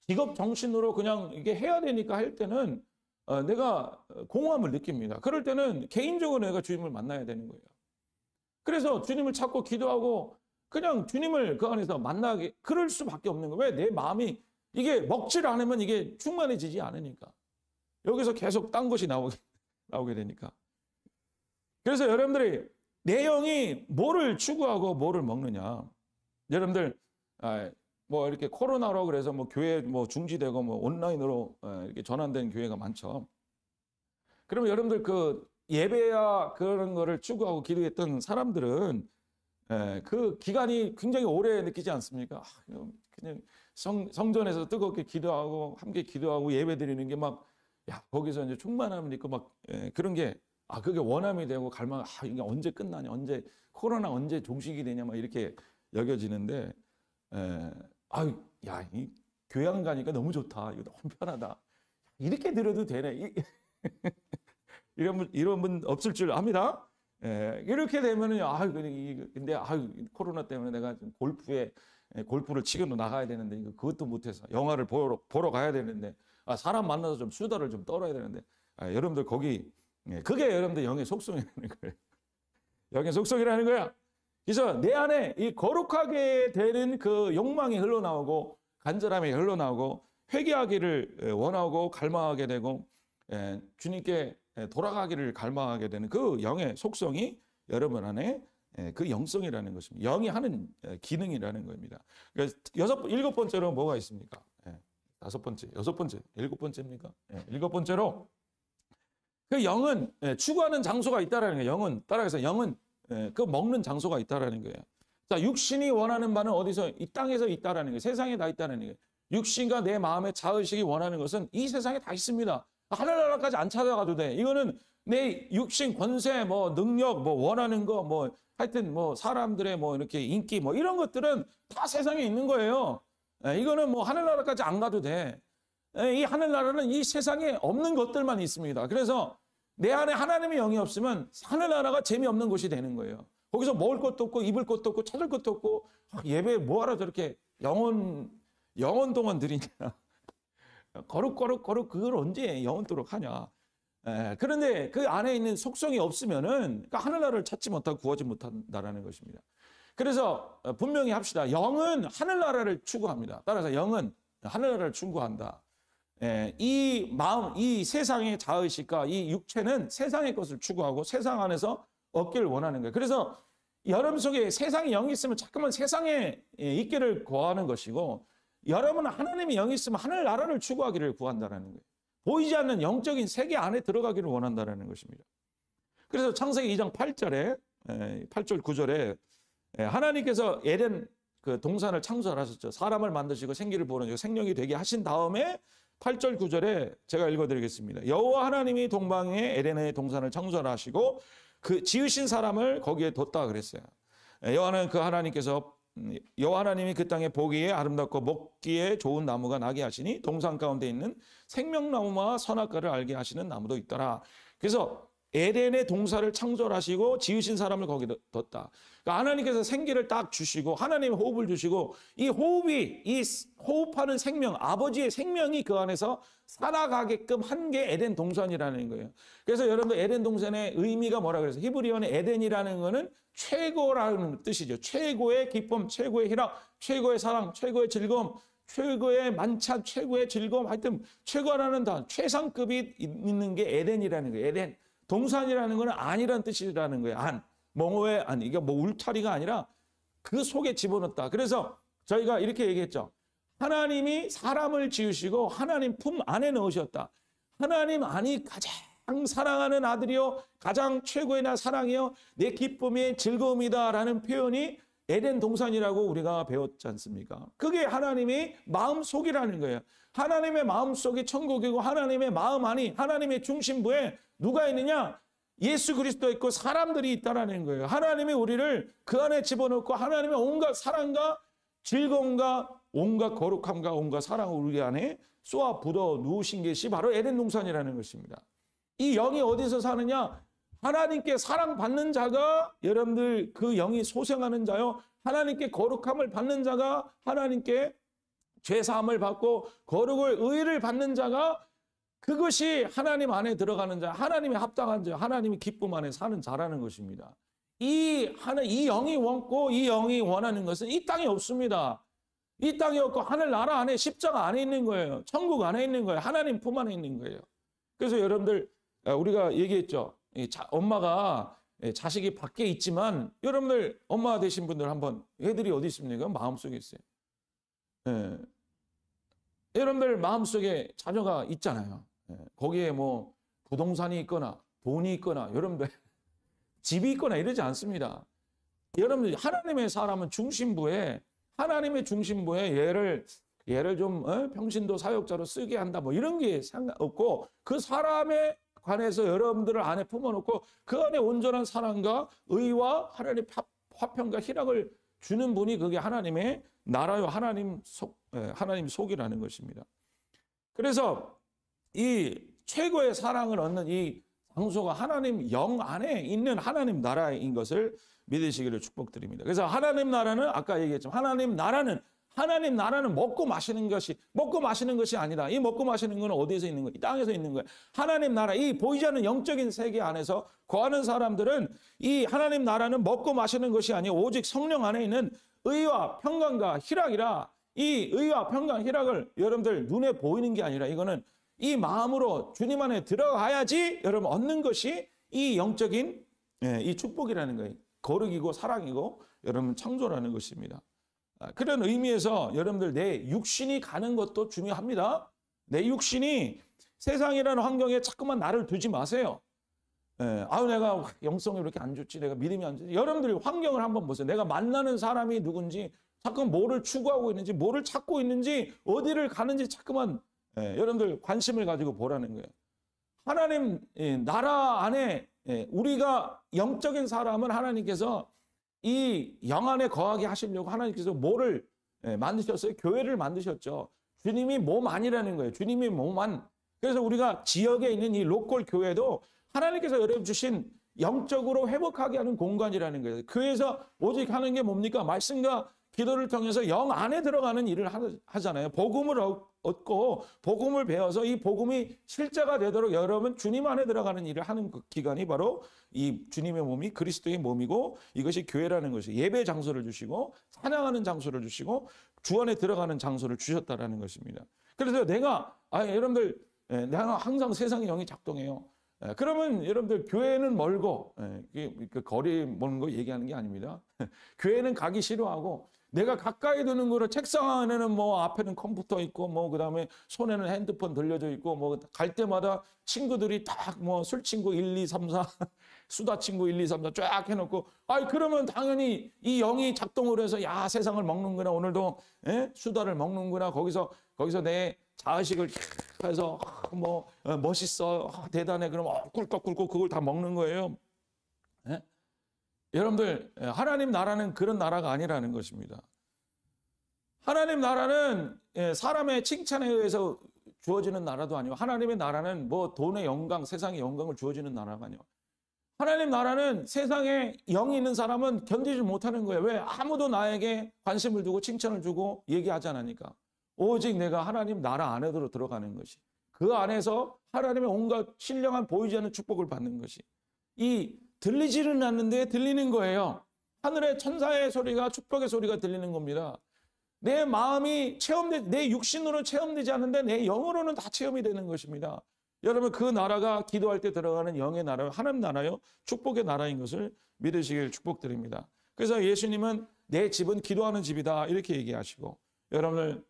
직업 정신으로 그냥 이게 해야 되니까 할 때는 내가 공허함을 느낍니다. 그럴 때는 개인적으로 내가 주님을 만나야 되는 거예요. 그래서 주님을 찾고 기도하고 그냥 주님을 그 안에서 만나게 그럴 수밖에 없는 거예요. 왜? 내 마음이 이게 먹질 않으면 이게 충만해지지 않으니까. 여기서 계속 딴 것이 나오게 되니까. 그래서 여러분들이 내 영이 뭐를 추구하고 뭐를 먹느냐. 여러분들 이렇게 코로나로 그래서 교회 중지되고 온라인으로 이렇게 전환된 교회가 많죠. 그러면 여러분들 그 예배야 그런 거를 추구하고 기도했던 사람들은 그 기간이 굉장히 오래 느끼지 않습니까? 그냥 성전에서 뜨겁게 기도하고 함께 기도하고 예배 드리는 게 거기서 이제 충만함을 있고 그런 게 그게 원함이 되고 갈망 이게 언제 끝나냐 코로나 언제 종식이 되냐 이렇게 여겨지는데 이 교회 안 가니까 너무 좋다. 이거 너무 편하다. 이렇게 들어도 되네. 이런 분 없을 줄 압니다. 이렇게 되면은 근데 코로나 때문에 내가 지금 골프를 치기로 나가야 되는데 그것도 못해서 영화를 보러 가야 되는데 사람 만나서 좀 수다를 좀 떨어야 되는데 여러분들 그게 여러분들 영의 속성이라는 거예요. 영의 속성이라는 거야. 그래서 내 안에 이 거룩하게 되는 그 욕망이 흘러나오고 간절함이 흘러나오고 회개하기를 원하고 갈망하게 되고 주님께 돌아가기를 갈망하게 되는 그 영의 속성이 여러분 안에 그 영성이라는 것입니다. 영이 하는 기능이라는 겁니다. 그래서 일곱 번째로 뭐가 있습니까? 다섯 번째, 여섯 번째, 일곱 번째입니까? 일곱 번째로 그 영은 추구하는 장소가 있다라는 거예요. 영은 따라서 영은 그 먹는 장소가 있다라는 거예요. 자, 육신이 원하는 바는 어디서 이 땅에서 있다라는 거예요. 세상에 다 있다라는 거예요. 육신과 내 마음의 자의식이 원하는 것은 이 세상에 다 있습니다. 하늘나라까지 안 찾아가도 돼. 이거는 내 육신 권세, 뭐 능력, 뭐 원하는 거, 뭐 하여튼 뭐 사람들의 뭐 이렇게 인기 뭐 이런 것들은 다 세상에 있는 거예요. 이거는 뭐 하늘나라까지 안 가도 돼. 이 하늘나라는 이 세상에 없는 것들만 있습니다. 그래서 내 안에 하나님의 영이 없으면 하늘나라가 재미없는 곳이 되는 거예요. 거기서 먹을 것도 없고 입을 것도 없고 찾을 것도 없고 예배 뭐하러 저렇게 영원 동안 드리냐. 거룩 그걸 언제 영원토록 하냐. 그런데 그 안에 있는 속성이 없으면은 그러니까 하늘나라를 찾지 못하고 구하지 못한다라는 것입니다. 그래서 분명히 합시다. 영은 하늘나라를 추구합니다. 따라서 영은 하늘나라를 추구한다. 이 마음, 이 세상의 자의식과 이 육체는 세상의 것을 추구하고 세상 안에서 얻기를 원하는 거예요. 그래서 여러분 속에 세상의 영이 있으면 자꾸만 세상에 있기를 구하는 것이고, 여러분은 하나님의 영이 있으면 하늘나라를 추구하기를 구한다는 거예요. 보이지 않는 영적인 세계 안에 들어가기를 원한다는 것입니다. 그래서 창세기 2장 8절에 8절 9절에 하나님께서 에덴 그 동산을 창조하셨죠. 사람을 만드시고 생기를 부어주시고 생명이 되게 하신 다음에 8절 9절에 제가 읽어드리겠습니다. 여호와 하나님이 동방에 에덴의 동산을 창조하시고 그 지으신 사람을 거기에 뒀다 그랬어요. 여호와 하나님이 그 땅에 보기에 아름답고 먹기에 좋은 나무가 나게 하시니 동산 가운데 있는 생명나무와 선악과를 알게 하시는 나무도 있더라. 그래서 에덴의 동산을 창조하시고 지으신 사람을 거기에 뒀다. 그러니까 하나님께서 생기를 딱 주시고 하나님의 호흡을 주시고 이 호흡하는 생명, 아버지의 생명이 그 안에서 살아가게끔 한 게 에덴 동산이라는 거예요. 그래서 여러분들 에덴 동산의 의미가 뭐라 그래서 히브리어는 에덴이라는 거는 최고라는 뜻이죠. 최고의 기쁨, 최고의 희락, 최고의 사랑, 최고의 즐거움, 최고의 만찬, 최고의 즐거움, 하여튼 최고라는 단, 최상급이 있는 게 에덴이라는 거예요. 에덴. 동산이라는 거는 안이라는 뜻이라는 거예요. 안. 멍호의 안. 이게 뭐 울타리가 아니라 그 속에 집어넣었다. 그래서 저희가 이렇게 얘기했죠. 하나님이 사람을 지으시고 하나님 품 안에 넣으셨다. 하나님 안이 가장 사랑하는 아들이요, 가장 최고의 나 사랑이요, 내 기쁨이 즐거움이다라는 표현이 에덴 동산이라고 우리가 배웠지 않습니까? 그게 하나님의 마음속이라는 거예요. 하나님의 마음속이 천국이고 하나님의 마음 안이 하나님의 중심부에 누가 있느냐? 예수 그리스도 있고 사람들이 있다라는 거예요. 하나님이 우리를 그 안에 집어넣고 하나님의 온갖 사랑과 즐거움과 온갖 거룩함과 온갖 사랑을 우리 안에 쏘아 묻어 누우신 것이 바로 에덴 동산이라는 것입니다. 이 영이 어디서 사느냐? 하나님께 사랑받는 자가 여러분들 그 영이 소생하는 자요. 하나님께 거룩함을 받는 자가 하나님께 죄사함을 받고 거룩을 의를 받는 자가 그것이 하나님 안에 들어가는 자, 하나님이 합당한 자, 하나님이 기쁨 안에 사는 자라는 것입니다. 이 영이 원고 이 영이 원하는 것은 이 땅에 없습니다. 이 땅에 없고 하늘나라 안에 십자가 안에 있는 거예요. 천국 안에 있는 거예요. 하나님 품 안에 있는 거예요. 그래서 여러분들 우리가 얘기했죠. 엄마가 자식이 밖에 있지만 여러분들 엄마 되신 분들 한번 애들이 어디 있습니까? 마음속에 있어요. 여러분들 마음속에 자녀가 있잖아요. 거기에 뭐 부동산이 있거나 돈이 있거나 여러분들 집이 있거나 이러지 않습니다. 여러분들 하나님의 사람은 하나님의 중심부에 얘를 좀 평신도 사역자로 쓰게 한다 뭐 이런 게 상관없고 그 사람에 관해서 여러분들을 안에 품어놓고 그 안에 온전한 사랑과 의와 하나님의 화평과 희락을 주는 분이 그게 하나님의 나라요 하나님 속이라는 것입니다. 그래서 이 최고의 사랑을 얻는 이 장소가 하나님 영 안에 있는 하나님 나라인 것을 믿으시기를 축복드립니다. 그래서 하나님 나라는 아까 얘기했지만 하나님 나라는 먹고 마시는 것이 아니다. 이 먹고 마시는 것은 어디에서 있는 거예요? 이 땅에서 있는 거예요. 하나님 나라, 이 보이지 않는 영적인 세계 안에서 거하는 사람들은 이 하나님 나라는 먹고 마시는 것이 아니고 오직 성령 안에 있는 의와 평강과 희락이라. 이 의와 평강, 희락을 여러분들 눈에 보이는 게 아니라 이거는 이 마음으로 주님 안에 들어가야지 여러분 얻는 것이 이 영적인 이 축복이라는 거예요. 거룩이고 사랑이고 여러분 창조라는 것입니다. 그런 의미에서 여러분들 내 육신이 가는 것도 중요합니다. 내 육신이 세상이라는 환경에 자꾸만 나를 두지 마세요. 내가 영성이 이렇게 안 좋지, 내가 믿음이 안 좋지. 여러분들이 환경을 한번 보세요. 내가 만나는 사람이 누군지 자꾸 뭐를 추구하고 있는지, 뭐를 찾고 있는지, 어디를 가는지 자꾸만 여러분들 관심을 가지고 보라는 거예요. 하나님 나라 안에 우리가 영적인 사람은 하나님께서 이 영 안에 거하게 하시려고 하나님께서 뭐를 만드셨어요? 교회를 만드셨죠. 주님이 몸 안이라는 거예요. 주님이 몸 안. 그래서 우리가 지역에 있는 이 로컬 교회도 하나님께서 여러분 주신 영적으로 회복하게 하는 공간이라는 거예요. 교회에서 오직 하는 게 뭡니까? 말씀과 기도를 통해서 영 안에 들어가는 일을 하잖아요. 복음을 얻고 복음을 배워서 이 복음이 실제가 되도록 여러분 주님 안에 들어가는 일을 하는 그 기간이 바로 이 주님의 몸이 그리스도의 몸이고, 이것이 교회라는 것이 예배 장소를 주시고 찬양하는 장소를 주시고 주 안에 들어가는 장소를 주셨다라는 것입니다. 그래서 여러분들 내가 항상 세상의 영이 작동해요. 그러면 여러분들 교회는 멀고 그 거리 먼 거 얘기하는 게 아닙니다. 교회는 가기 싫어하고 내가 가까이 두는 거로 책상 안에는 뭐 앞에는 컴퓨터 있고 뭐 그다음에 손에는 핸드폰 들려져 있고 뭐 갈 때마다 친구들이 딱 뭐 술 친구 1, 2, 3, 4 수다 친구 1, 2, 3, 4 쫙 해놓고 그러면 당연히 이 영이 작동을 해서 야 세상을 먹는구나, 오늘도 수다를 먹는구나, 거기서 내 자의식을 해서 뭐 멋있어, 대단해, 그러면 꿀꺽꿀꺽 그걸 다 먹는 거예요. 여러분들 하나님 나라는 그런 나라가 아니라는 것입니다. 하나님 나라는 사람의 칭찬에 의해서 주어지는 나라도 아니고, 하나님의 나라는 뭐 돈의 영광, 세상의 영광을 주어지는 나라가 아니에요. 하나님 나라는 세상에 영이 있는 사람은 견디지 못하는 거예요. 왜? 아무도 나에게 관심을 두고 칭찬을 주고 얘기하지 않으니까. 오직 내가 하나님 나라 안으로 들어가는 것이, 그 안에서 하나님의 온갖 신령한 보이지 않는 축복을 받는 것이, 이 들리지는 않는데 들리는 거예요. 하늘의 천사의 소리가, 축복의 소리가 들리는 겁니다. 내 마음이 내 육신으로 체험되지 않는데 내 영으로는 다 체험이 되는 것입니다. 여러분, 그 나라가 기도할 때 들어가는 영의 나라요, 하나님 나라요, 축복의 나라인 것을 믿으시길 축복드립니다. 그래서 예수님은 내 집은 기도하는 집이다 이렇게 얘기하시고, 여러분을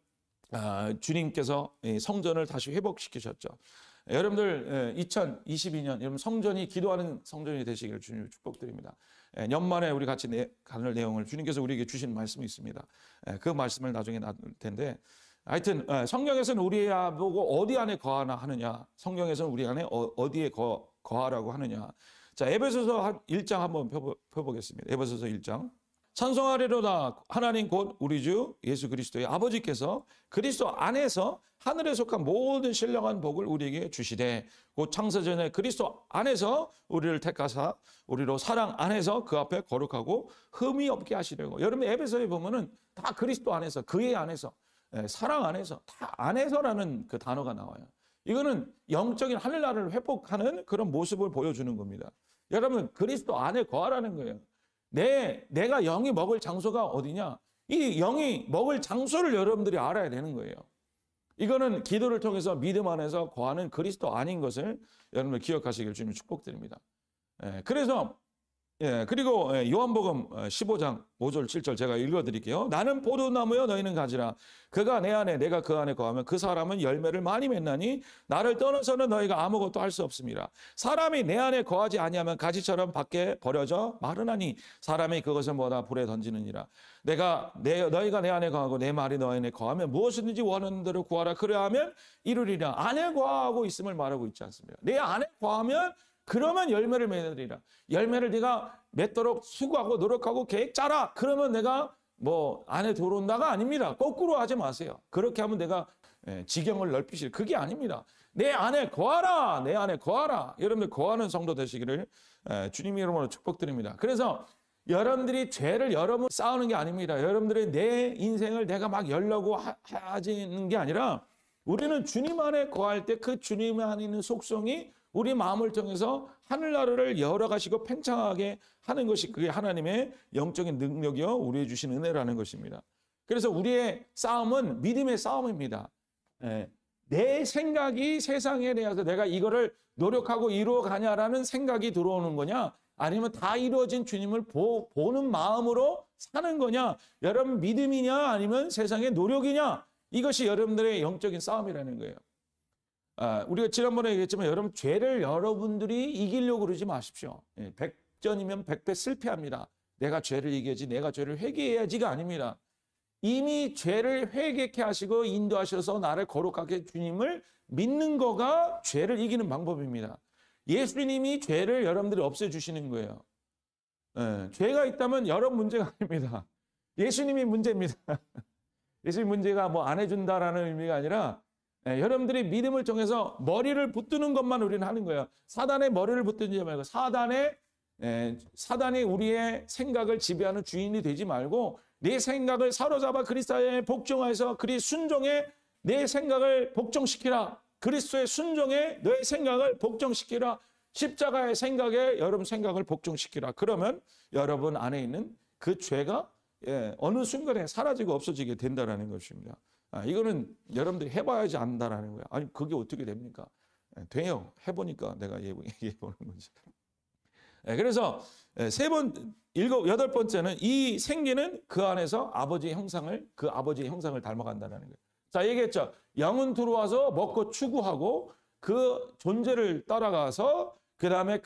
주님께서 성전을 다시 회복시키셨죠. 여러분들 2022년 여러분 성전이 기도하는 성전이 되시기를 주님 축복드립니다. 연말에 우리 같이 가는 내용을 주님께서 우리에게 주신 말씀이 있습니다. 그 말씀을 나중에 나눌 텐데, 하여튼 성경에서는 우리 보고 어디 안에 거하나 하느냐, 성경에서는 우리 안에 어디에 거하라고 하느냐. 자, 에베소서 1장 한번 펴보겠습니다. 에베소서 1장. 찬송하리로다 하나님 곧 우리 주 예수 그리스도의 아버지께서 그리스도 안에서 하늘에 속한 모든 신령한 복을 우리에게 주시되, 곧 창세전에 그리스도 안에서 우리를 택하사 우리로 사랑 안에서 그 앞에 거룩하고 흠이 없게 하시려고. 여러분 에베소에 보면은 다 그리스도 안에서, 그의 안에서, 사랑 안에서, 다 안에서라는 그 단어가 나와요. 이거는 영적인 하늘나라를 회복하는 그런 모습을 보여주는 겁니다. 여러분 그리스도 안에 거하라는 거예요. 내가 영이 먹을 장소가 어디냐? 이 영이 먹을 장소를 여러분들이 알아야 되는 거예요. 이거는 기도를 통해서 믿음 안에서 거하는 그리스도 아닌 것을 여러분들 기억하시길 주님 축복드립니다. 그래서 그리고 요한복음 15장 5절 7절 제가 읽어드릴게요. 나는 포도나무여 너희는 가지라. 그가 내 안에 내가 그 안에 거하면 그 사람은 열매를 많이 맺나니 나를 떠나서는 너희가 아무것도 할 수 없습니다. 사람이 내 안에 거하지 아니하면 가지처럼 밖에 버려져 마르나니 사람이 그것을 모아 불에 던지느니라. 너희가 내 안에 거하고 내 말이 너희 안에 거하면 무엇이든지 원하는 대로 구하라. 그래야하면 이루리라. 안에 거하고 있음을 말하고 있지 않습니까? 내 안에 거하면 그러면 열매를 맺으리라. 열매를 네가 맺도록 수고하고 노력하고 계획 짜라. 그러면 내가 뭐 안에 들어온다가 아닙니다. 거꾸로 하지 마세요. 그렇게 하면 내가 지경을 넓히실, 그게 아닙니다. 내 안에 거하라. 내 안에 거하라. 여러분들 거하는 성도 되시기를 주님 이름으로 축복드립니다. 그래서 여러분들이 죄를 여러 번 쌓는 게 아닙니다. 여러분들이 내 인생을 내가 막 열려고 하지는 게 아니라, 우리는 주님 안에 거할 때 그 주님 안에 있는 속성이 우리 마음을 통해서 하늘나라를 열어가시고 팽창하게 하는 것이, 그게 하나님의 영적인 능력이요 우리에 주신 은혜라는 것입니다. 그래서 우리의 싸움은 믿음의 싸움입니다. 내 생각이 세상에 대해서 내가 이거를 노력하고 이루어가냐라는 생각이 들어오는 거냐, 아니면 다 이루어진 주님을 보는 마음으로 사는 거냐, 여러분 믿음이냐 아니면 세상의 노력이냐, 이것이 여러분들의 영적인 싸움이라는 거예요. 우리가 지난번에 얘기했지만 여러분 죄를 여러분들이 이기려고 그러지 마십시오. 100전이면 100배 실패합니다. 내가 죄를 이겨야지, 내가 죄를 회개해야지가 아닙니다. 이미 죄를 회개케 하시고 인도하셔서 나를 거룩하게 주님을 믿는 거가 죄를 이기는 방법입니다. 예수님이 죄를 여러분들이 없애주시는 거예요. 죄가 있다면 여러분 문제가 아닙니다. 예수님이 문제입니다. 예수님 문제가 뭐 안 해준다라는 의미가 아니라 여러분들이 믿음을 통해서 머리를 붙드는 것만 우리는 하는 거예요. 사단의 머리를 붙들지 말고 사단이 우리의 생각을 지배하는 주인이 되지 말고 내 생각을 사로잡아 그리스도에 복종하여서 순종에 내 생각을 복종시키라. 그리스도의 순종에 너의 생각을 복종시키라. 십자가의 생각에 여러분 생각을 복종시키라. 그러면 여러분 안에 있는 그 죄가 어느 순간에 사라지고 없어지게 된다는 것입니다. 이거는 여러분들이 해봐야지 안다라는 거예요. 아니 그게 어떻게 됩니까? 돼요. 해보니까 내가 얘기해보는 거지. 그래서 여덟 번째는 이 생기는 그 안에서 아버지의 형상을 닮아간다는 거예요. 자, 얘기했죠. 영은 들어와서 먹고 추구하고 그 존재를 따라가서 그 다음에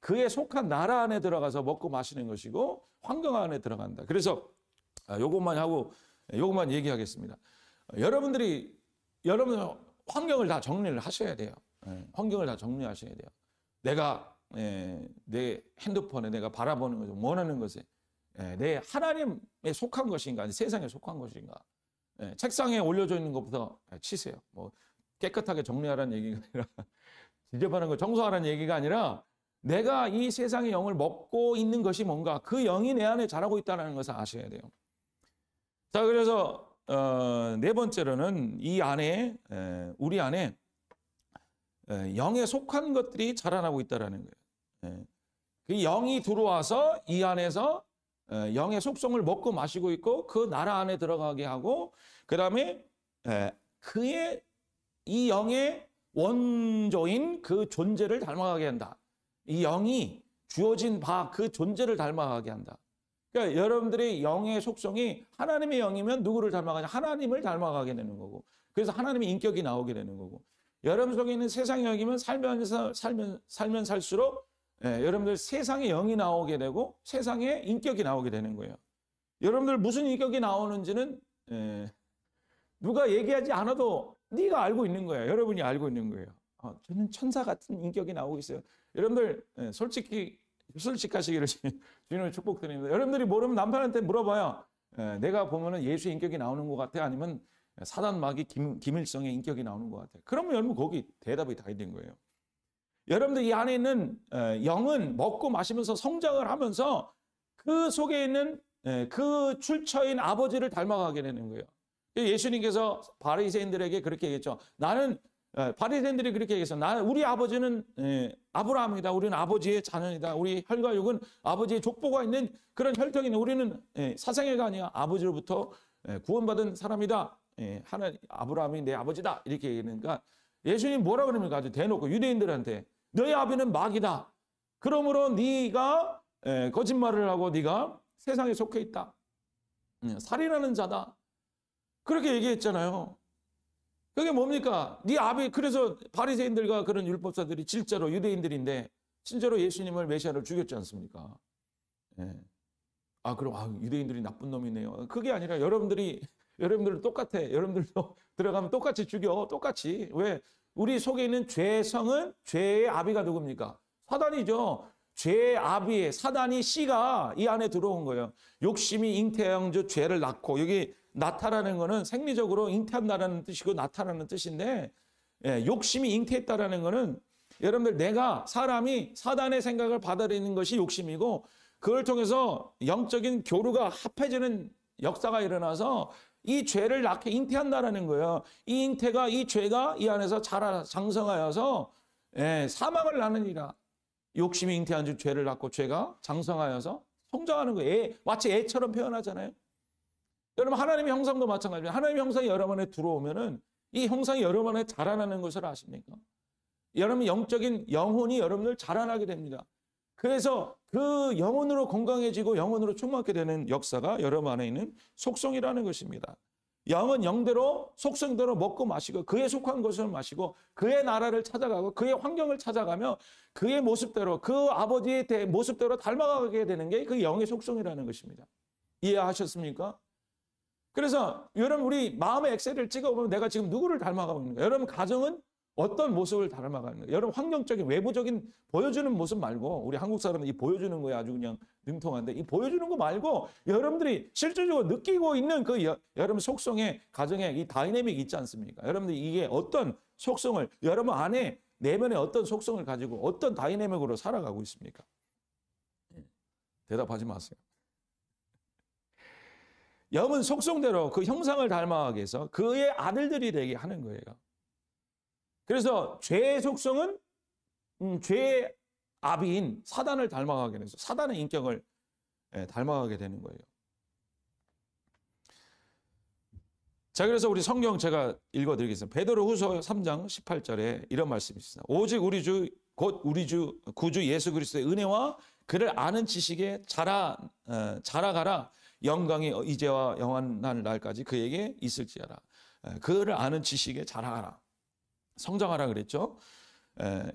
그에 속한 나라 안에 들어가서 먹고 마시는 것이고 환경 안에 들어간다. 그래서 요것만 얘기하겠습니다. 여러분 환경을 다 정리를 하셔야 돼요. 환경을 다 정리하셔야 돼요. 내가 내 핸드폰에 내가 바라보는 것을 원하는 것에 내 하나님에 속한 것인가 아니 세상에 속한 것인가. 책상에 올려져 있는 것부터 치세요. 뭐 깨끗하게 정리하라는 얘기가 아니라 지저분한 거 청소하라는 얘기가 아니라 내가 이 세상의 영을 먹고 있는 것이 뭔가 그 영이 내 안에 자라고 있다는 것을 아셔야 돼요. 자, 그래서 네 번째로는 우리 안에 영에 속한 것들이 자라나고 있다는 거예요. 그 영이 들어와서 이 안에서 영의 속성을 먹고 마시고 있고 그 나라 안에 들어가게 하고 그 다음에 이 영의 원조인 그 존재를 닮아가게 한다. 이 영이 주어진 그 존재를 닮아가게 한다. 그러니까 여러분들의 영의 속성이 하나님의 영이면 누구를 닮아가냐? 하나님을 닮아가게 되는 거고. 그래서 하나님의 인격이 나오게 되는 거고. 여러분 속에 있는 세상의 영이면 살면 살수록 여러분들 세상의 영이 나오게 되고 세상의 인격이 나오게 되는 거예요. 여러분들 무슨 인격이 나오는지는 누가 얘기하지 않아도 네가 알고 있는 거예요. 여러분이 알고 있는 거예요. 저는 천사 같은 인격이 나오고 있어요. 여러분들 솔직하시기를 주님의 축복드립니다. 여러분들이 모르면 남편한테 물어봐요. 내가 보면은 예수의 인격이 나오는 것 같아? 아니면 사단 마귀 김일성의 인격이 나오는 것 같아? 그러면 여러분 거기 대답이 다 있는 거예요. 여러분들 이 안에 있는 영은 먹고 마시면서 성장을 하면서 그 속에 있는 그 출처인 아버지를 닮아가게 되는 거예요. 예수님께서 바리새인들에게 그렇게 얘기했죠. 바리새인들이 그렇게 얘기했어. 우리 아버지는 아브라함이다. 우리는 아버지의 자녀이다. 우리 혈과 육은 아버지의 족보가 있는 그런 혈통이네. 우리는 사생애가 아니야. 아버지로부터 구원받은 사람이다. 아브라함이 내 아버지다. 이렇게 얘기하니까 예수님 뭐라 그럽니까? 아주 대놓고 유대인들한테 너희 아비는 마귀다. 그러므로 네가 거짓말을 하고 네가 세상에 속해 있다. 살인하는 자다. 그렇게 얘기했잖아요. 그게 뭡니까? 네 아비 그래서 바리새인들과 그런 율법사들이 실제로 유대인들인데 실제로 예수님을 메시아를 죽였지 않습니까? 그럼 유대인들이 나쁜 놈이네요. 그게 아니라 여러분들은 똑같아. 여러분들도 들어가면 똑같이 죽여. 똑같이. 왜? 우리 속에 있는 죄성은 죄의 아비가 누굽니까? 사단이죠. 죄의 아비, 사단이 씨가 이 안에 들어온 거예요. 욕심이 잉태한 죄를 낳고 여기 나타나는 거는 생리적으로 잉태한다는 뜻이고 나타나는 뜻인데 욕심이 잉태했다라는 거는 여러분들 사람이 사단의 생각을 받아들이는 것이 욕심이고 그걸 통해서 영적인 교류가 합해지는 역사가 일어나서 이 죄를 낳게 잉태한다라는 거예요. 이 죄가 이 안에서 장성하여서 사망을 낳느니라. 욕심이 잉태한 즉 죄를 낳고 죄가 장성하여서 성장하는 거예요. 마치 애처럼 표현하잖아요. 여러분 하나님의 형상도 마찬가지입니다. 하나님의 형상이 여러분 안에 들어오면은 이 형상이 여러분 안에 자라나는 것을 아십니까? 여러분 영적인 영혼이 여러분들 자라나게 됩니다. 그래서 그 영혼으로 건강해지고 영혼으로 충만하게 되는 역사가 여러분 안에 있는 속성이라는 것입니다. 영은 영대로 속성대로 먹고 마시고 그에 속한 것을 마시고 그의 나라를 찾아가고 그의 환경을 찾아가며 그의 모습대로 그 아버지의 모습대로 닮아가게 되는 게 그 영의 속성이라는 것입니다. 이해하셨습니까? 그래서 여러분 우리 마음의 엑셀을 찍어보면 내가 지금 누구를 닮아가고 있는가? 여러분 가정은 어떤 모습을 닮아가는 거예요? 여러분 환경적인 외부적인 보여주는 모습 말고 우리 한국 사람은 이 보여주는 거에 아주 그냥 능통한데 이 보여주는 거 말고 여러분들이 실질적으로 느끼고 있는 그 여러분 속성의 가정에 이 다이내믹이 있지 않습니까? 여러분들 이게 어떤 속성을 여러분 안에 내면에 어떤 속성을 가지고 어떤 다이내믹으로 살아가고 있습니까? 대답하지 마세요. 영은 속성대로 그 형상을 닮아가기 위해서 그의 아들들이 되게 하는 거예요. 그래서 죄의 속성은 죄의 아비인 사단을 닮아가게 돼서 사단의 인격을 닮아가게 되는 거예요. 자, 그래서 우리 성경 제가 읽어드리겠습니다. 베드로후서 3장 18절에 이런 말씀이 있습니다. 오직 우리 주 곧 우리 주 구주 예수 그리스도의 은혜와 그를 아는 지식에 자라가라. 영광이 이제와 영원한 날까지 그에게 있을지어라. 그를 아는 지식에 자라가라. 성장하라 그랬죠.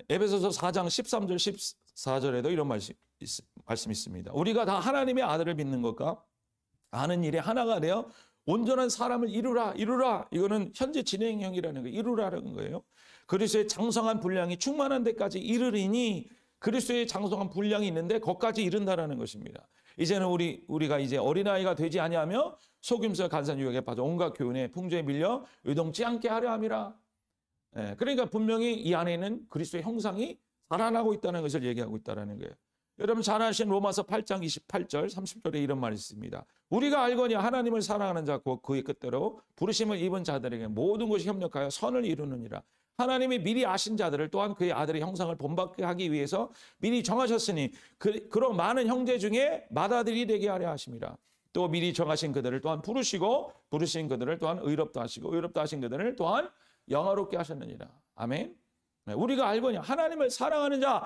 에베소서 4장 13절 14절에도 이런 말씀 있습니다. 우리가 다 하나님의 아들을 믿는 것과 아는 일에 하나가 되어 온전한 사람을 이루라. 이거는 현재 진행형이라는 거예요. 이루라는 거예요. 그리스도의 장성한 분량이 충만한 데까지 이르리니 그리스도의 장성한 분량이 있는데 거기까지 이른다라는 것입니다. 이제는 우리가 이제 어린아이가 되지 아니하며 속임수와 간사한 유혹에 빠져 온갖 교훈의 풍조에 밀려 의동치 않게 하려 함이라. 그러니까 분명히 이 안에는 그리스도의 형상이 살아나고 있다는 것을 얘기하고 있다는 거예요. 여러분 잘 아시는 로마서 8장 28절 30절에 이런 말이 있습니다. 우리가 알거니와 하나님을 사랑하는 자 곧 그의 뜻대로 부르심을 입은 자들에게 모든 것이 협력하여 선을 이루느니라. 하나님이 미리 아신 자들을 또한 그의 아들의 형상을 본받게 하기 위해서 미리 정하셨으니 그런 많은 형제 중에 맏아들이 되게 하려 하심이라. 또 미리 정하신 그들을 또한 부르시고 부르신 그들을 또한 의롭다 하시고 의롭다 하신 그들을 또한 영화롭게 하셨느니라. 아멘. 우리가 알거냐 하나님을 사랑하는 자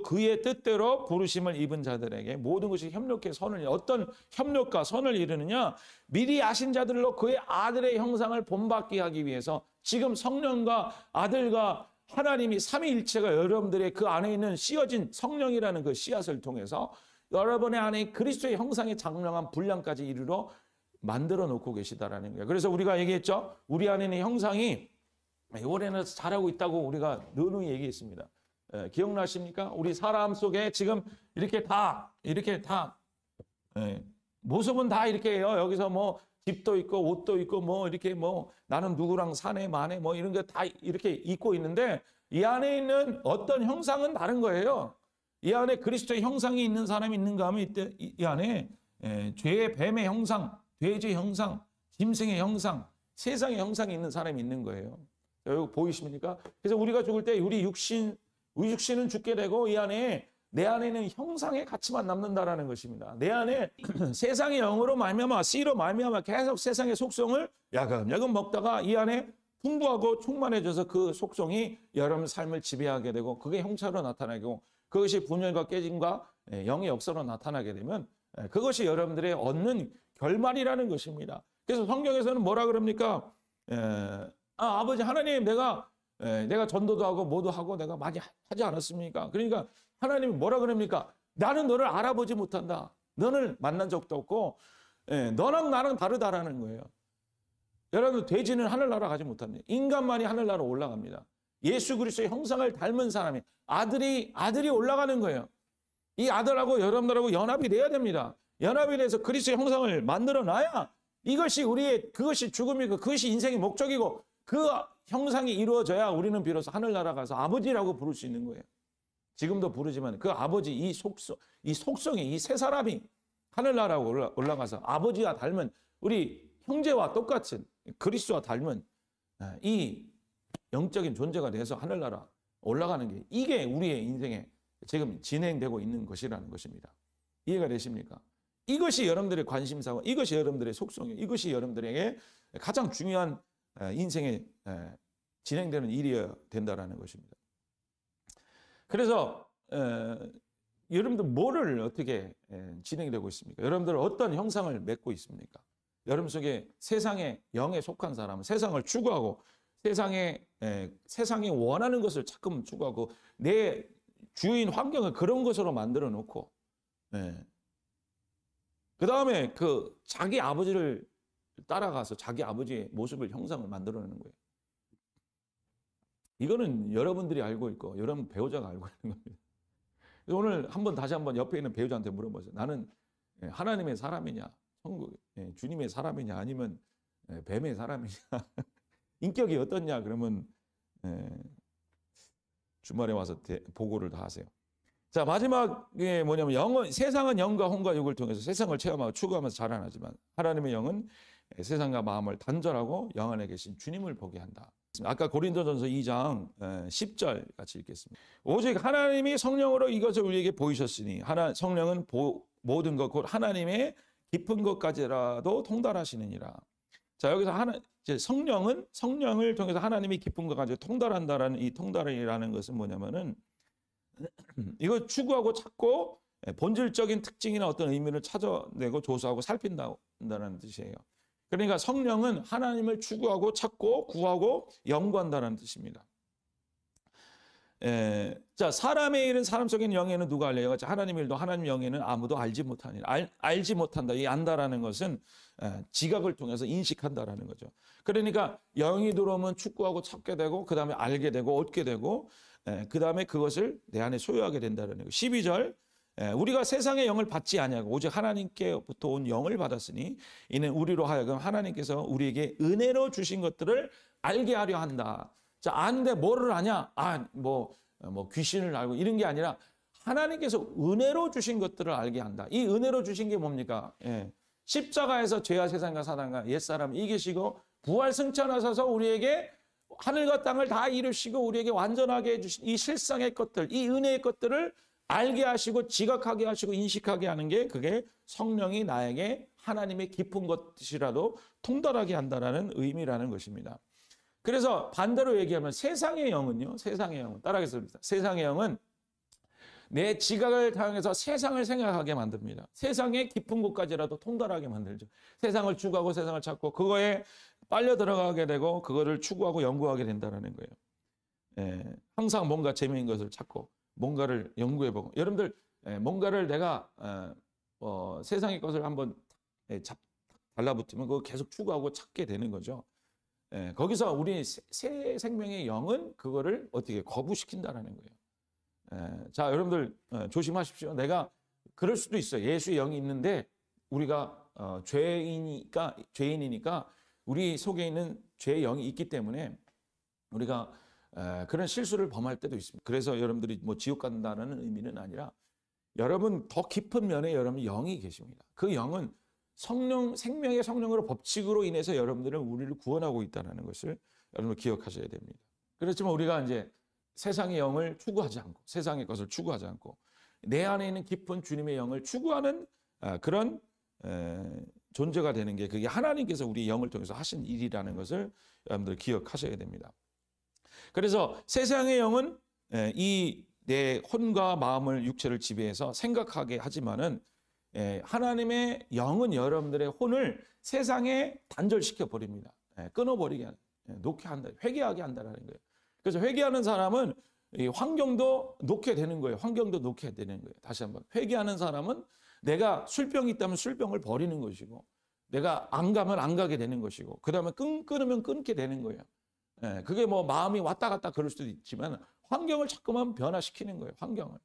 그의 뜻대로 부르심을 입은 자들에게 모든 것이 협력해 선을 어떤 협력과 선을 이루느냐 미리 아신 자들로 그의 아들의 형상을 본받게 하기 위해서 지금 성령과 아들과 하나님이 삼위일체가 여러분들의 그 안에 있는 씌어진 성령이라는 그 씨앗을 통해서 여러분의 안에 그리스도의 형상의 장명한 분량까지 이르러 만들어 놓고 계시다라는 거예요. 그래서 우리가 얘기했죠. 우리 안에 있는 형상이 올해는 잘하고 있다고 우리가 누누이 얘기했습니다. 기억나십니까? 우리 사람 속에 지금 이렇게 다 모습은 다 이렇게 해요. 여기서 뭐 집도 있고 옷도 있고 뭐 이렇게 뭐 나는 누구랑 사네 마네 뭐 이런 게 다 이렇게 입고 있는데 이 안에 있는 어떤 형상은 다른 거예요. 이 안에 그리스도의 형상이 있는 사람이 있는가 하면 이때 이 안에 죄의 뱀의 형상, 돼지 형상, 짐승의 형상, 세상의 형상이 있는 사람이 있는 거예요. 여기 보이십니까? 그래서 우리가 죽을 때 우리 육신은 죽게 되고 이 안에 내 안에는 형상의 가치만 남는다라는 것입니다. 내 안에 세상의 영으로 말미암아 씨로 말미암아 계속 세상의 속성을 야금야금 먹다가 이 안에 풍부하고 충만해져서 그 속성이 여러분 삶을 지배하게 되고 그게 형체로 나타나고 그것이 분열과 깨짐과 영의 역사로 나타나게 되면 그것이 여러분들의 얻는 결말이라는 것입니다. 그래서 성경에서는 뭐라 그럽니까? 아버지 하나님 내가 전도도 하고 뭐도 하고 내가 많이 하지 않았습니까? 그러니까 하나님이 뭐라 그럽니까? 나는 너를 알아보지 못한다. 너를 만난 적도 없고 너랑 나랑 다르다라는 거예요. 여러분 돼지는 하늘나라 가지 못합니다. 인간만이 하늘나라 올라갑니다. 예수 그리스도의 형상을 닮은 사람이 아들이 올라가는 거예요. 이 아들하고 여러분들하고 연합이 돼야 됩니다. 연합이 돼서 그리스도의 형상을 만들어 놔야 그것이 죽음이고 그것이 인생의 목적이고 그 형상이 이루어져야 우리는 비로소 하늘나라 가서 아버지라고 부를 수 있는 거예요. 지금도 부르지만 그 아버지 이 속성이 이 세 사람이 하늘나라로 올라가서 아버지와 닮은 우리 형제와 똑같은 그리스도와 닮은 이 영적인 존재가 돼서 하늘나라 올라가는 게 이게 우리의 인생에 지금 진행되고 있는 것이라는 것입니다. 이해가 되십니까? 이것이 여러분들의 관심사고 이것이 여러분들의 속성이에요. 이것이 여러분들에게 가장 중요한 인생에 진행되는 일이어야 된다는 것입니다. 그래서 여러분들 뭐를 어떻게 진행되고 있습니까? 여러분들 어떤 형상을 맺고 있습니까? 여러분 속에 세상의 영에 속한 사람은 세상을 추구하고 세상이 원하는 것을 자꾸 추구하고 내 주인 환경을 그런 것으로 만들어 놓고 그 다음에 그 자기 아버지를 따라가서 자기 아버지의 모습을 형상을 만들어내는 거예요. 이거는 여러분들이 알고 있고 여러분 배우자가 알고 있는 겁니다. 그래서 오늘 다시 한번 옆에 있는 배우자한테 물어보세요. 나는 하나님의 사람이냐, 주님의 사람이냐, 아니면 뱀의 사람이냐, 인격이 어떻냐? 그러면 주말에 와서 보고를 다 하세요. 자, 마지막에 뭐냐면 세상은 영과 혼과 육을 통해서 세상을 체험하고 추구하면서 자라나지만 하나님의 영은 세상과 마음을 단절하고 영 안에 계신 주님을 보게 한다. 아까 고린도전서 2장 10절 같이 읽겠습니다. 오직 하나님이 성령으로 이것을 우리에게 보이셨으니 성령은 모든 것 곧 하나님의 깊은 것까지라도 통달하시느니라. 자, 여기서 성령을 통해서 하나님이 깊은 것까지 통달한다라는 이 통달이라는 것은 뭐냐면은 이거 추구하고 찾고 본질적인 특징이나 어떤 의미를 찾아내고 조사하고 살핀다는 뜻이에요. 그러니까 성령은 하나님을 추구하고 찾고 구하고 연구한다는 뜻입니다. 자, 사람의 일은 사람 속에는 영에는 누가 알려요? 하나님의 일도 하나님 영에는 아무도 알지 못하니라. 알지 못한다. 이 안다라는 것은 지각을 통해서 인식한다라는 거죠. 그러니까 영이 들어오면 추구하고 찾게 되고 그 다음에 알게 되고 얻게 되고 그 다음에 그것을 내 안에 소유하게 된다는 거예요. 12절 우리가 세상의 영을 받지 아니하고 오직 하나님께부터 온 영을 받았으니 이는 우리로 하여금 하나님께서 우리에게 은혜로 주신 것들을 알게 하려 한다. 자, 아는데 뭐를 아냐? 뭐 귀신을 알고 이런 게 아니라 하나님께서 은혜로 주신 것들을 알게 한다. 이 은혜로 주신 게 뭡니까? 십자가에서 죄와 세상과 사단과 옛사람을 이기시고 부활 승천하셔서 우리에게 하늘과 땅을 다 이루시고 우리에게 완전하게 해주신 이 실상의 것들, 이 은혜의 것들을 알게 하시고 지각하게 하시고 인식하게 하는 게 그게 성령이 나에게 하나님의 깊은 것이라도 통달하게 한다는 의미라는 것입니다. 그래서 반대로 얘기하면 세상의 영은요. 세상의 영은 따라하겠습니다. 세상의 영은 내 지각을 사용해서 세상을 생각하게 만듭니다. 세상의 깊은 곳까지라도 통달하게 만들죠. 세상을 추구하고 세상을 찾고 그거에 빨려 들어가게 되고 그거를 추구하고 연구하게 된다는 거예요. 항상 뭔가 재미있는 것을 찾고 뭔가를 연구해보고 여러분들 뭔가를 내가 세상의 것을 한번 달라붙으면 그거 계속 추구하고 찾게 되는 거죠. 거기서 우리 새 생명의 영은 그거를 어떻게 거부시킨다라는 거예요. 자, 여러분들 조심하십시오. 내가 그럴 수도 있어요. 예수의 영이 있는데 우리가 죄인이니까 우리 속에 있는 죄의 영이 있기 때문에 우리가 그런 실수를 범할 때도 있습니다. 그래서 여러분들이 뭐 지옥 간다는 의미는 아니라 여러분 더 깊은 면에 여러분 영이 계십니다. 그 영은 생명의 성령으로 법칙으로 인해서 여러분들은 우리를 구원하고 있다는 것을 여러분 기억하셔야 됩니다. 그렇지만 우리가 이제 세상의 영을 추구하지 않고 세상의 것을 추구하지 않고 내 안에 있는 깊은 주님의 영을 추구하는 그런 존재가 되는 게 그게 하나님께서 우리 영을 통해서 하신 일이라는 것을 여러분들 기억하셔야 됩니다. 그래서 세상의 영은 이 내 혼과 마음을 육체를 지배해서 생각하게 하지만은 하나님의 영은 여러분들의 혼을 세상에 단절시켜 버립니다. 끊어버리게 놓게 한다, 회개하게 한다는 거예요. 그래서 회개하는 사람은 이 환경도 놓게 되는 거예요. 환경도 놓게 되는 거예요. 다시 한번 회개하는 사람은 내가 술병이 있다면 술병을 버리는 것이고 내가 안 가면 안 가게 되는 것이고 그 다음에 끊으면 끊게 되는 거예요. 그게 뭐 마음이 왔다 갔다 그럴 수도 있지만 환경을 자꾸만 변화시키는 거예요. 환경을.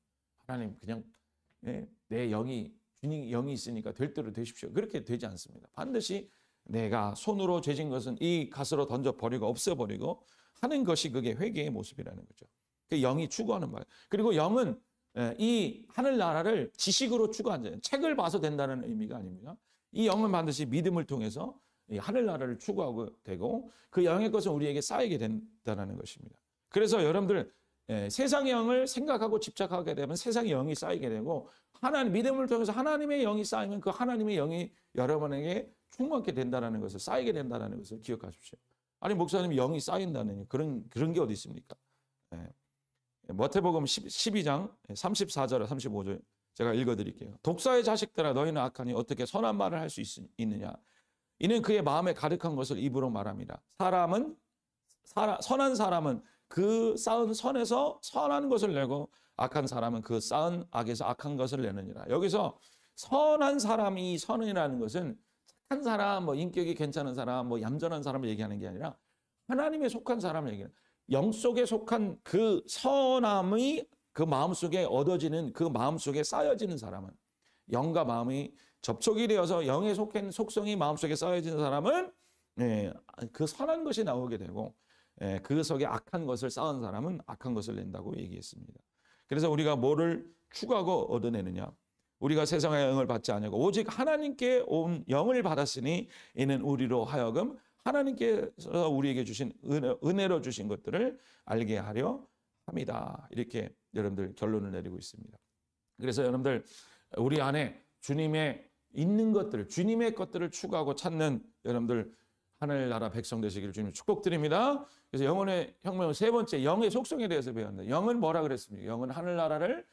하나님 그냥 내 영이 주님 영이 있으니까 될 대로 되십시오. 그렇게 되지 않습니다. 반드시 내가 손으로 죄진 것은 이 가스로 던져버리고 없애버리고 하는 것이 그게 회개의 모습이라는 거죠. 그 영이 추구하는 말. 그리고 영은 이 하늘나라를 지식으로 추구하는 책을 봐서 된다는 의미가 아닙니다. 이 영은 반드시 믿음을 통해서 이 하늘나라를 추구하고 되고 그 영의 것은 우리에게 쌓이게 된다는 것입니다. 그래서 여러분들 세상의 영을 생각하고 집착하게 되면 세상의 영이 쌓이게 되고 하나님 믿음을 통해서 하나님의 영이 쌓이면 그 하나님의 영이 여러분에게 충만하게 된다는 것을 쌓이게 된다는 것을 기억하십시오. 아니 목사님 영이 쌓인다는 그런 게 어디 있습니까? 마태복음 12장 34절 35절 제가 읽어드릴게요. 독사의 자식들아 너희는 악하니 어떻게 선한 말을 할 수 있느냐? 이는 그의 마음에 가득한 것을 입으로 말합니다. 선한 사람은 그 쌓은 선에서 선한 것을 내고 악한 사람은 그 쌓은 악에서 악한 것을 내느니라. 여기서 선한 사람이 선이라는 것은 착한 사람, 뭐 인격이 괜찮은 사람, 뭐 얌전한 사람을 얘기하는 게 아니라 하나님에 속한 사람을 얘기해요. 영 속에 속한 그 선함이 그 마음 속에 얻어지는, 그 마음 속에 쌓여지는 사람은, 영과 마음이 접촉이 되어서 영에 속한 속성이 마음 속에 쌓여지는 사람은 그 선한 것이 나오게 되고, 그 속에 악한 것을 쌓은 사람은 악한 것을 낸다고 얘기했습니다. 그래서 우리가 뭐를 추구하고 얻어내느냐? 우리가 세상의 영을 받지 아니하고 오직 하나님께 온 영을 받았으니 이는 우리로 하여금 하나님께서 우리에게 주신 은혜로 주신 것들을 알게 하려 합니다. 이렇게 여러분들 결론을 내리고 있습니다. 그래서 여러분들 우리 안에 주님의 있는 것들, 주님의 것들을 추구하고 찾는 여러분들 하늘나라 백성 되시기를 주님 축복드립니다. 그래서 영혼의 혁명 세 번째, 영의 속성에 대해서 배웠는데, 영은 뭐라 그랬습니까? 영은 하늘나라를,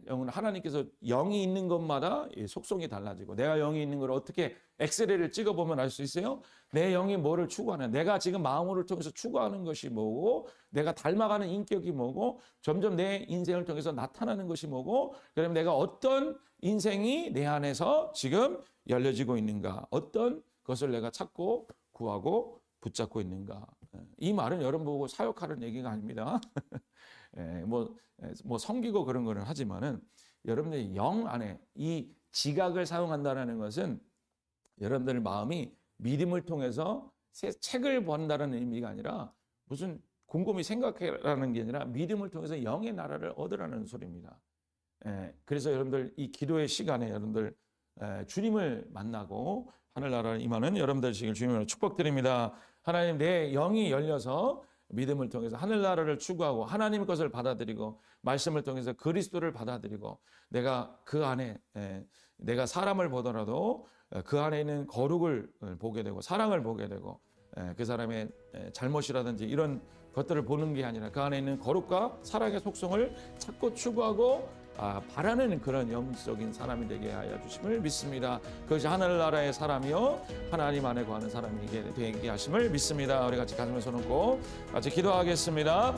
영은 하나님께서 영이 있는 것마다 속성이 달라지고, 내가 영이 있는 걸 어떻게 엑스레이를 찍어보면 알 수 있어요? 내 영이 뭐를 추구하는, 내가 지금 마음을 통해서 추구하는 것이 뭐고, 내가 닮아가는 인격이 뭐고, 점점 내 인생을 통해서 나타나는 것이 뭐고, 그러면 내가 어떤 인생이 내 안에서 지금 열려지고 있는가, 어떤 것을 내가 찾고 구하고 붙잡고 있는가. 이 말은 여러분 보고 사역하는 얘기가 아닙니다. 뭐 섬기고 그런 거는 하지만은 여러분들의 영 안에 이 지각을 사용한다는 것은 여러분들 마음이 믿음을 통해서 책을 본다는 의미가 아니라 무슨 곰곰이 생각해라는 게 아니라 믿음을 통해서 영의 나라를 얻으라는 소리입니다. 그래서 여러분들 이 기도의 시간에 여러분들 주님을 만나고 하늘나라를 임하는 여러분들 되시길 주님으로 축복드립니다. 하나님, 내 영이 열려서 믿음을 통해서 하늘나라를 추구하고 하나님의 것을 받아들이고 말씀을 통해서 그리스도를 받아들이고, 내가 그 안에 내가 사람을 보더라도 그 안에 있는 거룩을 보게 되고 사랑을 보게 되고, 그 사람의 잘못이라든지 이런 것들을 보는 게 아니라 그 안에 있는 거룩과 사랑의 속성을 찾고 추구하고 바라는 그런 영적인 사람이 되게 하여 주심을 믿습니다. 그것이 하늘나라의 사람이요 하나님 안에 거하는 사람이 되게 하심을 믿습니다. 우리 같이 가슴에 손 얹고 같이 기도하겠습니다.